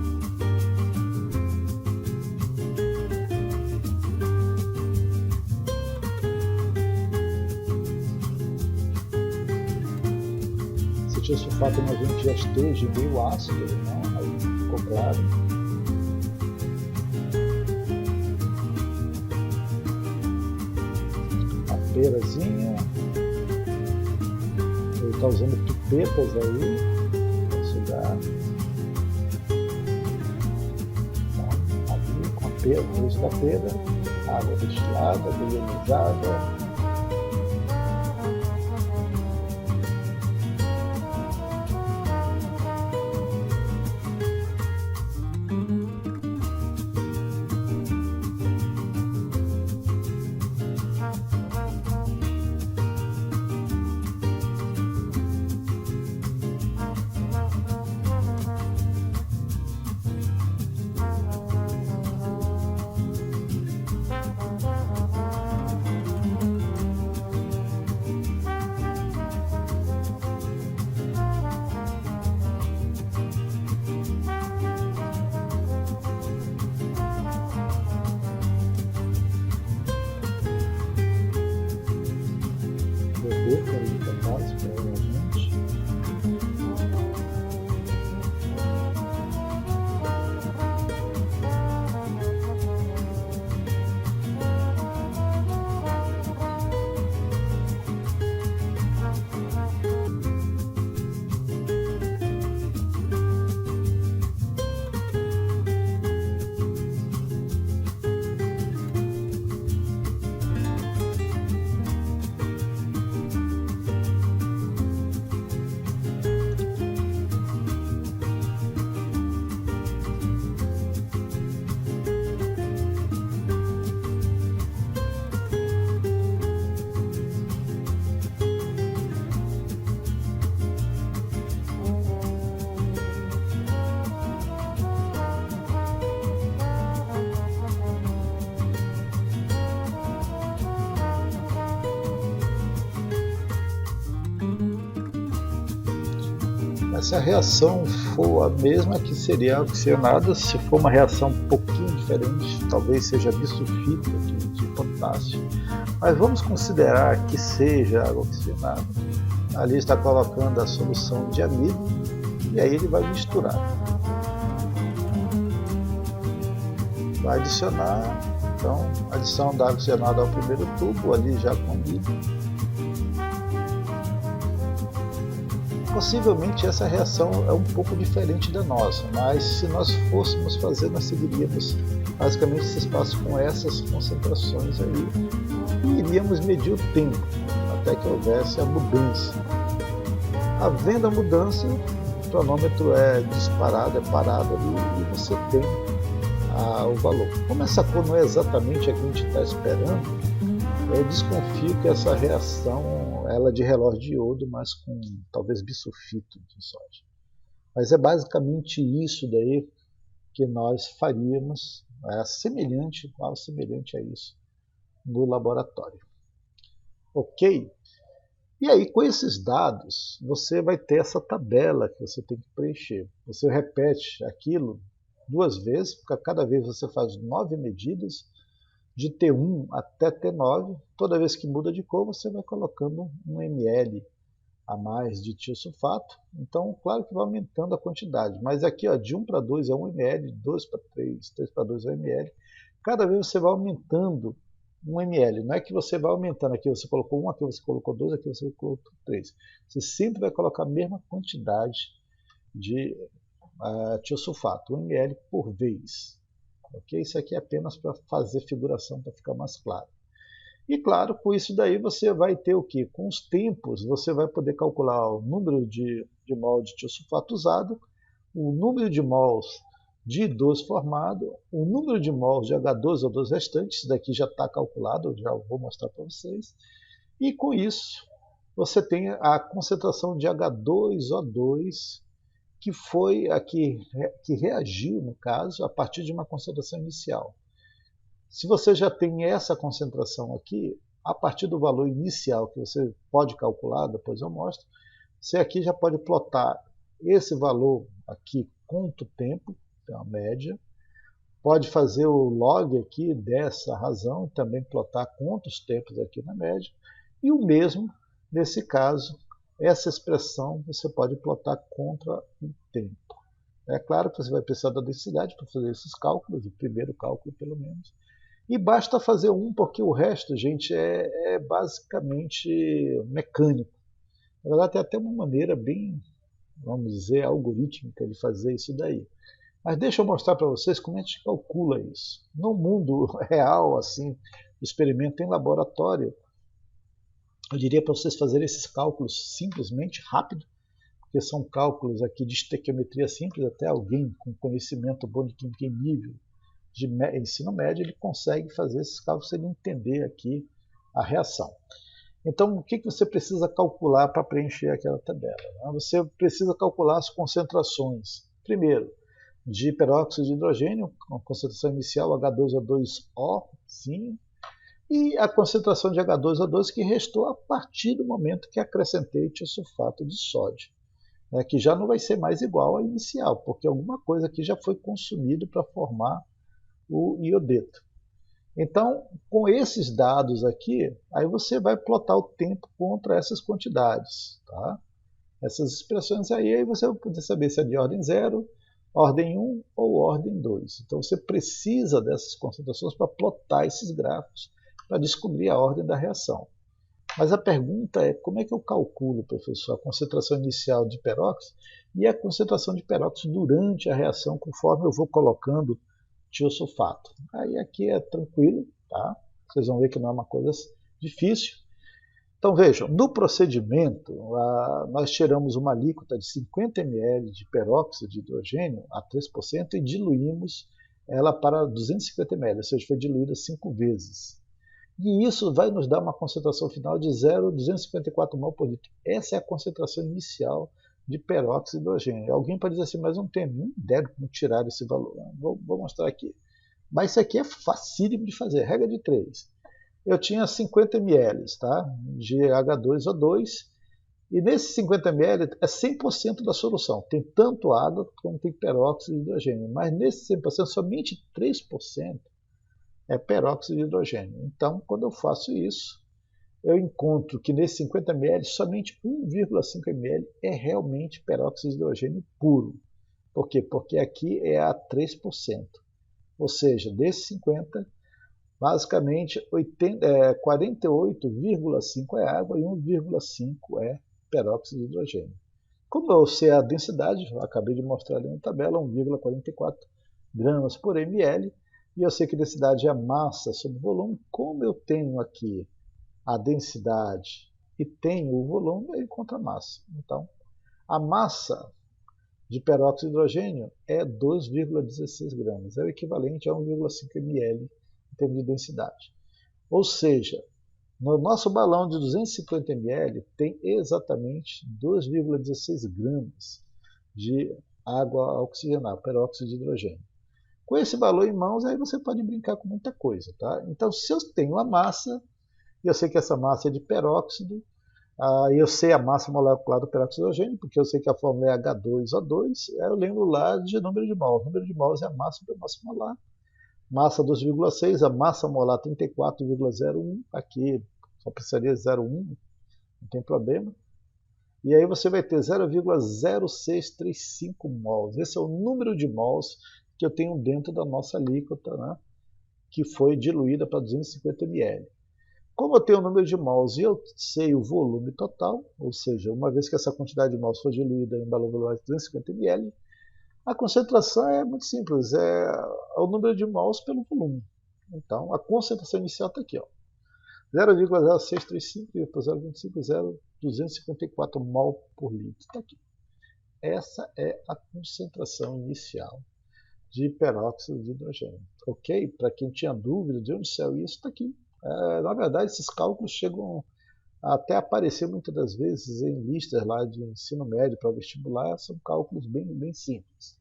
Se o tiosulfato no ambiente já esteja meio ácido, né? Aí ficou claro. perazinha. Ele está usando pipetas aí para sugar. Então, ali com a pera, o uso da pera, água destilada, deionizada. Se a reação for a mesma, que seria oxigenada. Se for uma reação um pouquinho diferente, talvez seja bisulfito de potássio. Mas vamos considerar que seja água oxigenada. Ali está colocando a solução de amido e aí ele vai misturar. Vai adicionar, então, adição da água oxigenada ao primeiro tubo, ali já com amido. Possivelmente essa reação é um pouco diferente da nossa, mas se nós fôssemos fazer, nós seguiríamos basicamente esse espaço com essas concentrações aí e iríamos medir o tempo até que houvesse a mudança. Havendo a mudança, o cronômetro é disparado, é parado ali e você tem o valor. Como essa cor não é exatamente a que a gente está esperando, eu desconfio que essa reação ela é de relógio de iodo, mas com talvez bisulfito de sódio. Mas é basicamente isso daí que nós faríamos, semelhante a isso, no laboratório. Ok? E aí, com esses dados, você vai ter essa tabela que você tem que preencher. Você repete aquilo 2 vezes, porque a cada vez você faz 9 medidas, de T1 até T9, toda vez que muda de cor, você vai colocando 1 ml a mais de tiosulfato. Então, claro que vai aumentando a quantidade, mas aqui ó, de 1 para 2 é 1 ml, 2 para 3, 3 para 2 é 1 ml. Cada vez você vai aumentando 1 ml, não é que você vai aumentando, aqui você colocou 1, aqui você colocou 2, aqui você colocou 3. Você sempre vai colocar a mesma quantidade de tiosulfato, 1 ml por vez. Okay? Isso aqui é apenas para fazer figuração, para ficar mais claro. E claro, com isso daí você vai ter o quê? Com os tempos, você vai poder calcular o número de mol de tiosulfato usado, o número de mols de I2 formado, o número de mols de H2O2 restantes, isso daqui já está calculado, eu já vou mostrar para vocês. E com isso, você tem a concentração de H2O2, que foi a que reagiu, no caso, a partir de uma concentração inicial. Se você já tem essa concentração aqui, a partir do valor inicial que você pode calcular, depois eu mostro, você aqui já pode plotar esse valor aqui quanto tempo, tem uma média, pode fazer o log aqui dessa razão, também plotar quantos tempos aqui na média, e o mesmo, nesse caso, essa expressão você pode plotar contra o tempo. É claro que você vai precisar da densidade para fazer esses cálculos, o primeiro cálculo pelo menos, E basta fazer um, porque o resto, gente, é basicamente mecânico. Na verdade, tem até uma maneira bem, vamos dizer, algorítmica de fazer isso daí. Mas deixa eu mostrar para vocês como a gente calcula isso. No mundo real, assim, o experimento em laboratório, eu diria para vocês fazerem esses cálculos simplesmente rápido, porque são cálculos aqui de estequiometria simples, até alguém com conhecimento bom de química em nível de ensino médio, ele consegue fazer esses cálculos sem entender aqui a reação. Então, o que você precisa calcular para preencher aquela tabela? Você precisa calcular as concentrações. Primeiro, de peróxido de hidrogênio, com a concentração inicial H2O2O, sim, e a concentração de H2O2 que restou a partir do momento que acrescentei tiosulfato de sódio, né, que já não vai ser mais igual à inicial, porque alguma coisa aqui já foi consumido para formar o iodeto. Então, com esses dados aqui, aí você vai plotar o tempo contra essas quantidades. Tá? Essas expressões aí você vai poder saber se é de ordem 0, ordem 1 ou ordem 2. Então você precisa dessas concentrações para plotar esses gráficos, para descobrir a ordem da reação. Mas a pergunta é, como é que eu calculo, professor, a concentração inicial de peróxido e a concentração de peróxido durante a reação, conforme eu vou colocando tiosulfato? Aí aqui é tranquilo, tá? Vocês vão ver que não é uma coisa difícil. Então vejam, no procedimento, nós tiramos uma alíquota de 50 ml de peróxido de hidrogênio a 3% e diluímos ela para 250 ml, ou seja, foi diluída 5 vezes. E isso vai nos dar uma concentração final de 0,254 mol por litro. Essa é a concentração inicial de peróxido de hidrogênio. Alguém pode dizer assim, mas não tem nem ideia como tirar esse valor. Vou mostrar aqui. Mas isso aqui é facílimo de fazer, regra de 3. Eu tinha 50 ml tá, de H2O2, e nesses 50 ml é 100% da solução. Tem tanto água como tem peróxido de hidrogênio. Mas nesse 100%, somente 3% é peróxido de hidrogênio. Então, quando eu faço isso, eu encontro que nesses 50 ml, somente 1,5 ml é realmente peróxido de hidrogênio puro. Por quê? Porque aqui é a 3%. Ou seja, desses 50, basicamente 48,5 é água e 1,5 é peróxido de hidrogênio. Como eu sei a densidade, eu acabei de mostrar ali na tabela, 1,44 gramas por ml, e eu sei que densidade é a massa sobre volume. Como eu tenho aqui a densidade e tenho o volume, eu encontro a massa. Então, a massa de peróxido de hidrogênio é 2,16 gramas, é o equivalente a 1,5 ml em termos de densidade. Ou seja, no nosso balão de 250 ml tem exatamente 2,16 gramas de água oxigenada, peróxido de hidrogênio. Com esse valor em mãos, aí você pode brincar com muita coisa. Tá? Então, se eu tenho a massa, e eu sei que essa massa é de peróxido, eu sei a massa molecular do peróxido de hidrogênio, porque eu sei que a fórmula é H2O2, eu lembro lá de número de mols. O número de mols é a massa da massa molar. Massa 2,6, a massa molar 34,01, aqui só precisaria 0,1, não tem problema. E aí você vai ter 0,0635 mols. Esse é o número de mols que eu tenho dentro da nossa alíquota, né, que foi diluída para 250 ml. Como eu tenho o número de mols e eu sei o volume total, ou seja, uma vez que essa quantidade de mols foi diluída em um valor de 250 ml, a concentração é muito simples, é o número de mols pelo volume. Então, a concentração inicial está aqui, 0,0635 por 0,25, 254 mol por litro. Está aqui. Essa é a concentração inicial de peróxido de hidrogênio. Ok? Para quem tinha dúvida de onde saiu isso, está aqui. Na verdade, esses cálculos chegam até a aparecer muitas das vezes em listas lá de ensino médio para vestibular, são cálculos bem simples.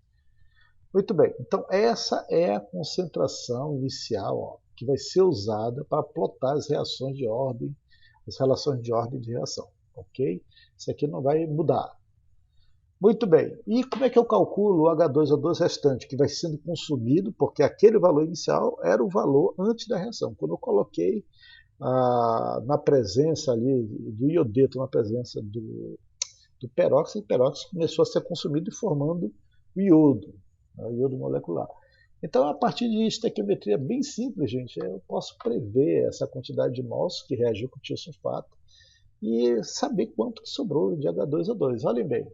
Muito bem, então essa é a concentração inicial que vai ser usada para plotar as reações de ordem, as relações de ordem de reação. Ok? Isso aqui não vai mudar. Muito bem, e como é que eu calculo o H2O2 restante, que vai sendo consumido, porque aquele valor inicial era o valor antes da reação. Quando eu coloquei na presença ali do iodeto, na presença do peróxido, o peróxido começou a ser consumido e formando o iodo molecular. Então, a partir de estequiometria bem simples, gente, eu posso prever essa quantidade de mols que reagiu com o tiosulfato e saber quanto que sobrou de H2O2. Olhem bem,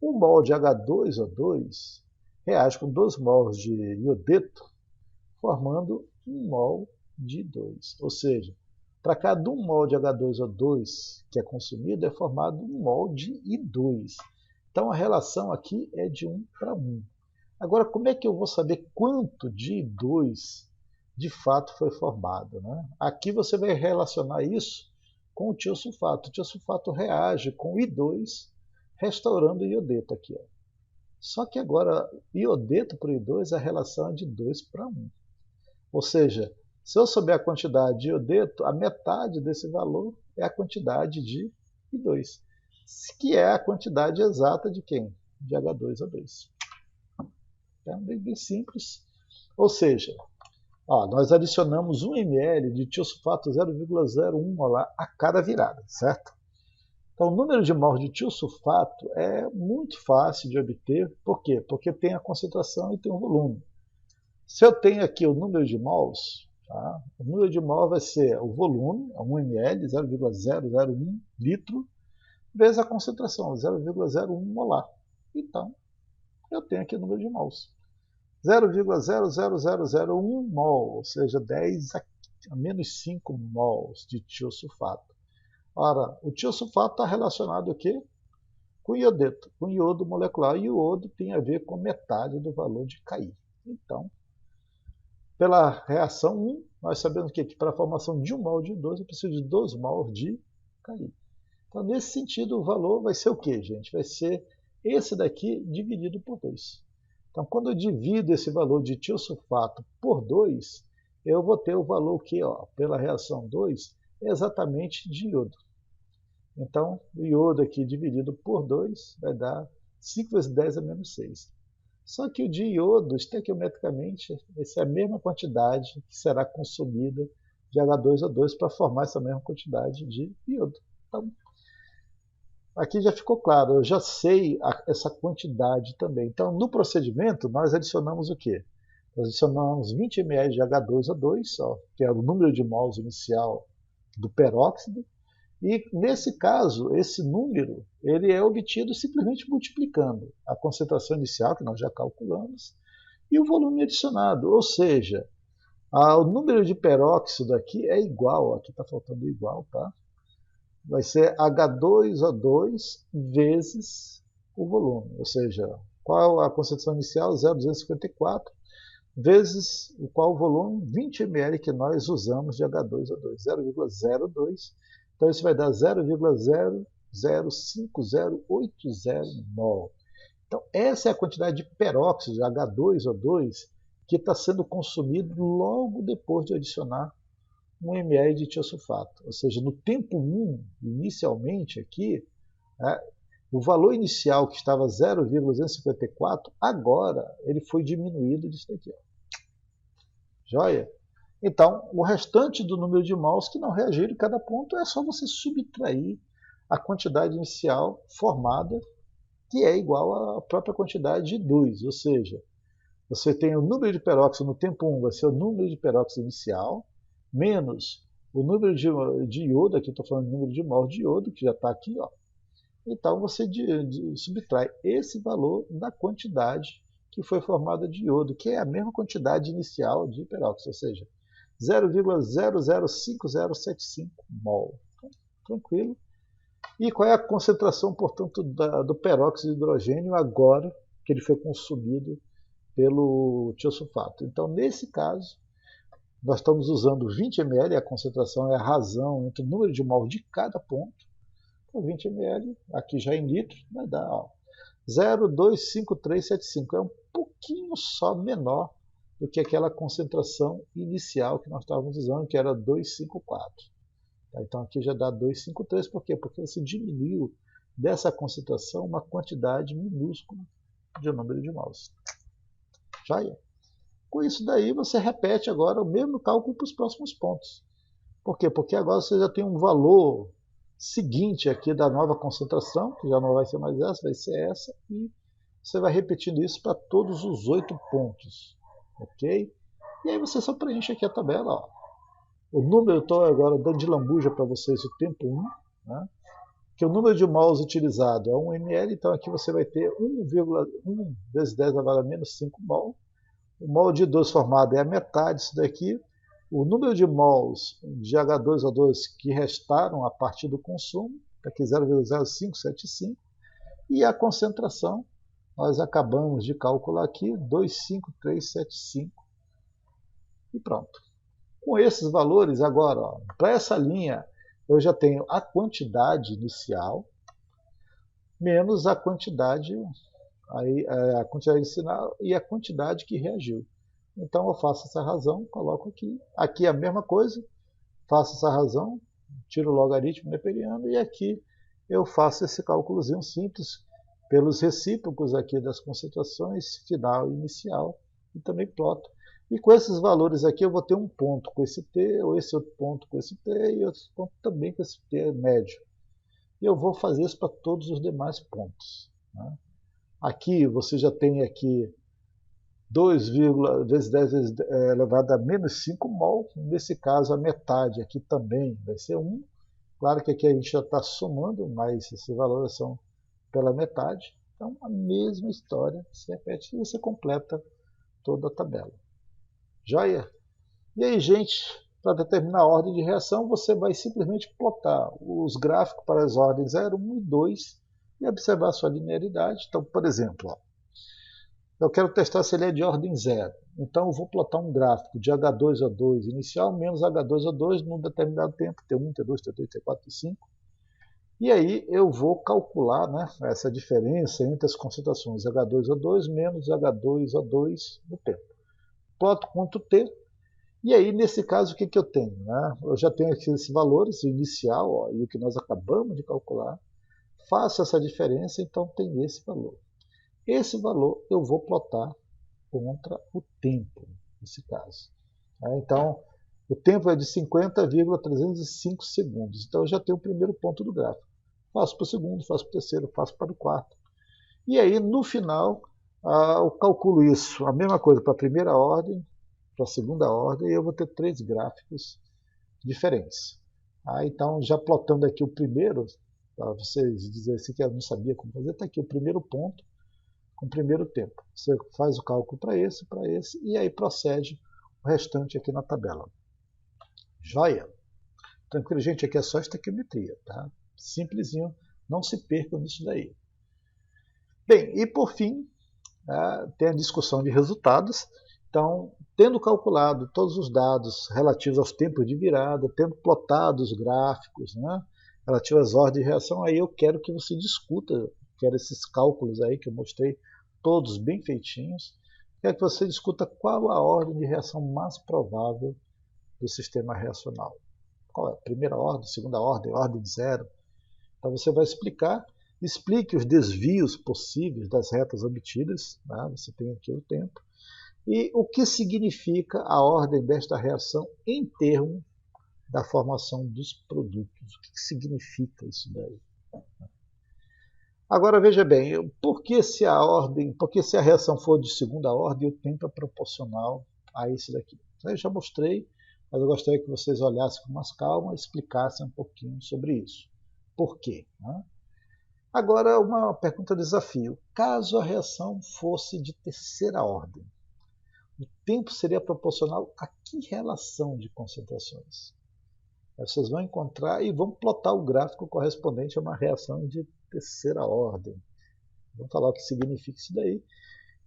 1 mol de H2O2 reage com 2 mols de iodeto, formando 1 mol de 2. Ou seja, para cada 1 mol de H2O2 que é consumido, é formado 1 mol de I2. Então, a relação aqui é de 1 para 1. Agora, como é que eu vou saber quanto de I2 de fato foi formado, né? Aqui você vai relacionar isso com o tiosulfato. O tiosulfato reage com I2, restaurando o iodeto aqui. Ó. Só que agora, iodeto por I2, a relação é de 2 para 1. Ou seja, se eu souber a quantidade de iodeto, a metade desse valor é a quantidade de I2, que é a quantidade exata de quem? De H2O2. É bem simples. Ou seja, nós adicionamos 1 ml de tiosulfato 0,01 molar a cada virada, certo? Então, o número de mols de tiosulfato é muito fácil de obter. Por quê? Porque tem a concentração e tem o volume. Se eu tenho aqui o número de mols, tá? O número de mols vai ser o volume, 1 ml, 0,001 litro, vezes a concentração, 0,01 molar. Então, eu tenho aqui o número de mols. 0,00001 mol, ou seja, 10 a menos 5 mols de tiosulfato. Ora, o tiosulfato está relacionado aqui com iodeto, com iodo molecular. E o iodo tem a ver com metade do valor de Ki. Então, pela reação 1, nós sabemos que para a formação de 1 mol de I2, eu preciso de 2 mols de Ki. Então, nesse sentido, o valor vai ser o quê, gente? Vai ser esse daqui dividido por 2. Então, quando eu divido esse valor de tiosulfato por 2, eu vou ter o valor que, pela reação 2, é exatamente de iodo. Então, o iodo aqui dividido por 2 vai dar 5 vezes 10 a menos 6. Só que o de iodo, estequiometricamente, vai ser a mesma quantidade que será consumida de H2O2 para formar essa mesma quantidade de iodo. Então, aqui já ficou claro, eu já sei essa quantidade também. Então, no procedimento, nós adicionamos o quê? Nós adicionamos 20 ml de H2O2, que é o número de mols inicial do peróxido, e nesse caso, esse número ele é obtido simplesmente multiplicando a concentração inicial, que nós já calculamos, e o volume adicionado. Ou seja, o número de peróxido aqui é igual, aqui está faltando igual, tá? Vai ser H2O2 vezes o volume, ou seja, qual a concentração inicial? 0,254, vezes qual o volume? 20 ml que nós usamos de H2O2, 0,02. Então isso vai dar 0,005080 mol. Então essa é a quantidade de peróxido de H2O2 que está sendo consumido logo depois de adicionar 1 ml de tiosulfato. Ou seja, no tempo 1, inicialmente aqui, o valor inicial que estava 0,254, agora ele foi diminuído disso aqui. Joia? Então, o restante do número de mols que não reagiram em cada ponto é só você subtrair a quantidade inicial formada, que é igual à própria quantidade de 2. Ou seja, você tem o número de peróxido no tempo 1, vai ser o número de peróxido inicial, menos o número de iodo, aqui estou falando do número de mols de iodo, que já está aqui. Então, você subtrai esse valor da quantidade que foi formada de iodo, que é a mesma quantidade inicial de peróxido, ou seja, 0,005075 mol. Então, tranquilo. E qual é a concentração, portanto, do peróxido de hidrogênio agora que ele foi consumido pelo tiosulfato? Então, nesse caso, nós estamos usando 20 ml, a concentração é a razão entre o número de mols de cada ponto. Então, 20 ml, aqui já em litros, vai dar 0,25375. É um pouquinho só menor do que aquela concentração inicial que nós estávamos usando, que era 254. Então aqui já dá 253, por quê? Porque você diminuiu dessa concentração uma quantidade minúscula de número de mols. Já é. Com isso daí você repete agora o mesmo cálculo para os próximos pontos. Por quê? Porque agora você já tem um valor seguinte aqui da nova concentração, que já não vai ser mais essa, vai ser essa, e você vai repetindo isso para todos os 8 pontos. ok? E aí você só preenche aqui a tabela. Ó. O número, eu estou agora dando de lambuja para vocês o tempo 1, né? Que o número de mols utilizado é 1 ml, então aqui você vai ter 1,1 vezes 10 elevado a menos 5 mol. O mol de 2 formado é a metade disso daqui. O número de mols de H2O2 que restaram a partir do consumo, está aqui 0,0575. E a concentração, nós acabamos de calcular aqui, 25375. E pronto. Com esses valores, agora, para essa linha, eu já tenho a quantidade inicial menos a quantidade, a quantidade inicial e a quantidade que reagiu. Então eu faço essa razão, coloco aqui. Aqui é a mesma coisa, faço essa razão, tiro o logaritmo neperiano e aqui eu faço esse cálculozinho simples pelos recíprocos aqui das concentrações final e inicial e também ploto. E com esses valores aqui eu vou ter um ponto com esse T, ou esse outro ponto com esse T, e outro ponto também com esse T médio. E eu vou fazer isso para todos os demais pontos. Né? Aqui você já tem aqui 2, vezes 10 vezes elevado a menos 5 mol. Nesse caso, a metade aqui também vai ser 1. Claro que aqui a gente já está somando, mas esses valores são pela metade. Então, a mesma história se repete e você completa toda a tabela. Joia? E aí, gente, para determinar a ordem de reação, você vai simplesmente plotar os gráficos para as ordens 0, 1 e 2 e observar a sua linearidade. Então, por exemplo, ó, eu quero testar se ele é de ordem 0. Então, eu vou plotar um gráfico de H2O2 inicial menos H2O2 num determinado tempo, T1, T2, T3, T4, T5. E aí eu vou calcular, né, essa diferença entre as concentrações H2O2 menos H2O2 no tempo. Ploto quanto T. E aí, nesse caso, o que, que eu tenho? Né? Eu já tenho aqui esses valores, o inicial ó, e o que nós acabamos de calcular. Faço essa diferença, então tem esse valor. Esse valor eu vou plotar contra o tempo, nesse caso. Então, o tempo é de 50,305 segundos. Então, eu já tenho o primeiro ponto do gráfico. Faço para o segundo, faço para o terceiro, faço para o quarto. E aí, no final, eu calculo isso, a mesma coisa para a primeira ordem, para a segunda ordem, e eu vou ter 3 gráficos diferentes. Então, já plotando aqui o primeiro, para vocês dizerem assim que eu não sabia como fazer, está aqui o primeiro ponto com o primeiro tempo. Você faz o cálculo para esse, e aí procede o restante aqui na tabela. Joia? Tranquilo, gente, aqui é só estequiometria, tá? Simplesinho, não se percam nisso daí. Bem, e por fim, tem a discussão de resultados. Então, tendo calculado todos os dados relativos aos tempos de virada, tendo plotado os gráficos, né, relativos às ordens de reação, aí eu quero que você discuta, quero esses cálculos aí que eu mostrei, todos bem feitinhos, quero que você discuta qual a ordem de reação mais provável do sistema reacional. Qual é? Primeira ordem, segunda ordem, ordem de 0. Então você vai explique os desvios possíveis das retas obtidas, né? Você tem aqui o tempo, e o que significa a ordem desta reação em termos da formação dos produtos. O que significa isso daí? Agora veja bem, por que se a reação for de segunda ordem, o tempo é proporcional a esse daqui? Eu já mostrei, mas eu gostaria que vocês olhassem com mais calma e explicassem um pouquinho sobre isso. Por quê? Né? Agora, uma pergunta desafio. Caso a reação fosse de terceira ordem, o tempo seria proporcional a que relação de concentrações? Vocês vão encontrar e vão plotar o gráfico correspondente a uma reação de terceira ordem. Vamos falar o que significa isso daí.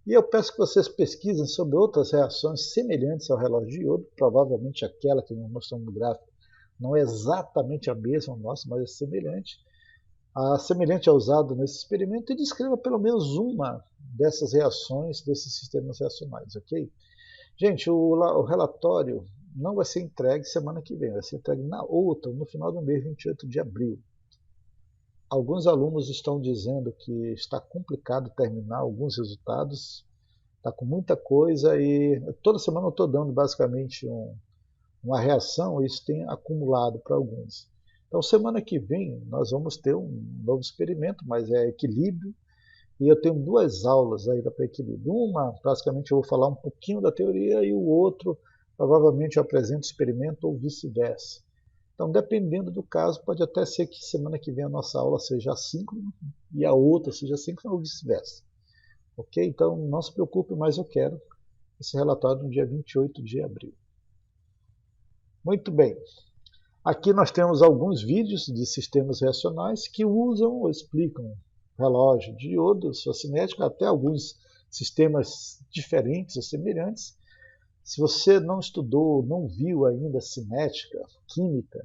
E eu peço que vocês pesquisem sobre outras reações semelhantes ao relógio de iodo. Provavelmente aquela que nós mostramos no gráfico não é exatamente a mesma nossa, mas é semelhante. A semelhante é usado nesse experimento e descreva pelo menos uma dessas reações, desses sistemas reacionais, ok? Gente, o relatório não vai ser entregue semana que vem, vai ser entregue na outra, no final do mês, 28 de abril. Alguns alunos estão dizendo que está complicado terminar alguns resultados, está com muita coisa e toda semana eu estou dando basicamente uma reação e isso tem acumulado para alguns. Então, semana que vem, nós vamos ter um novo experimento, mas é equilíbrio, E eu tenho duas aulas aí para equilíbrio. Uma, basicamente, eu vou falar um pouquinho da teoria e o outro, provavelmente, eu apresento experimento ou vice-versa. Então, dependendo do caso, pode até ser que semana que vem a nossa aula seja assíncrona e a outra seja assíncrona ou vice-versa. Ok? Então, não se preocupe, mas eu quero esse relatório no dia 28 de abril. Muito bem. Aqui nós temos alguns vídeos de sistemas reacionais que usam ou explicam relógio de iodo, sua cinética, até alguns sistemas diferentes ou semelhantes. Se você não estudou, não viu ainda cinética, química,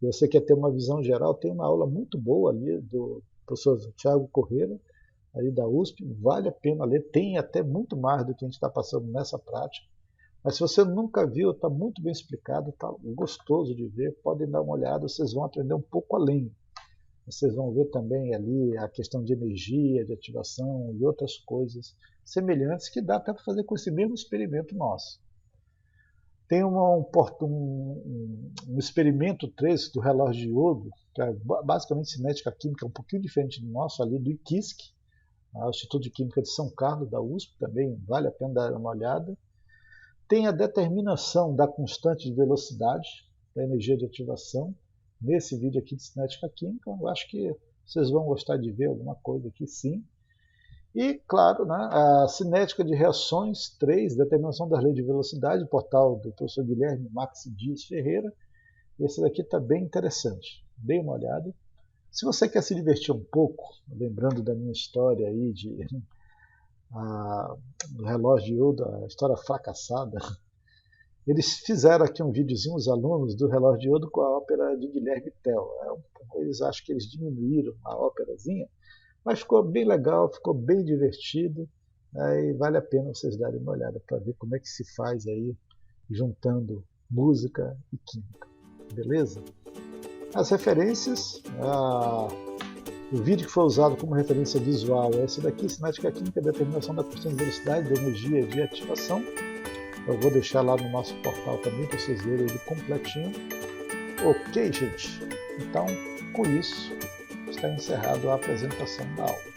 e você quer ter uma visão geral, tem uma aula muito boa ali do professor Thiago Correia, ali da USP, vale a pena ler, tem até muito mais do que a gente está passando nessa prática. Mas se você nunca viu, está muito bem explicado, está gostoso de ver, podem dar uma olhada, vocês vão aprender um pouco além. Vocês vão ver também ali a questão de energia, de ativação e outras coisas semelhantes que dá até para fazer com esse mesmo experimento nosso. Tem um experimento 3 do relógio de iodo, que é basicamente cinética química, um pouquinho diferente do nosso, ali do IQISC, o Instituto de Química de São Carlos, da USP, também vale a pena dar uma olhada. Tem a determinação da constante de velocidade, da energia de ativação, nesse vídeo aqui de cinética química. Eu acho que vocês vão gostar de ver alguma coisa aqui, sim. E, claro, né, a cinética de reações 3, determinação das leis de velocidade, portal do professor Guilherme Max Dias Ferreira. Esse daqui está bem interessante. Dê uma olhada. Se você quer se divertir um pouco, lembrando da minha história aí do relógio de iodo, a história fracassada, eles fizeram aqui um videozinho, os alunos do relógio de iodo, com a ópera de Guilherme Tell. Eles acham que eles diminuíram a óperazinha, mas ficou bem legal, ficou bem divertido, né, e vale a pena vocês darem uma olhada para ver como é que se faz aí, juntando música e química. Beleza? As referências, o vídeo que foi usado como referência visual é esse daqui, cinética química, determinação da constante de velocidade, da energia de ativação. Eu vou deixar lá no nosso portal também para vocês verem ele completinho. Ok, gente? Então, com isso, está encerrada a apresentação da aula.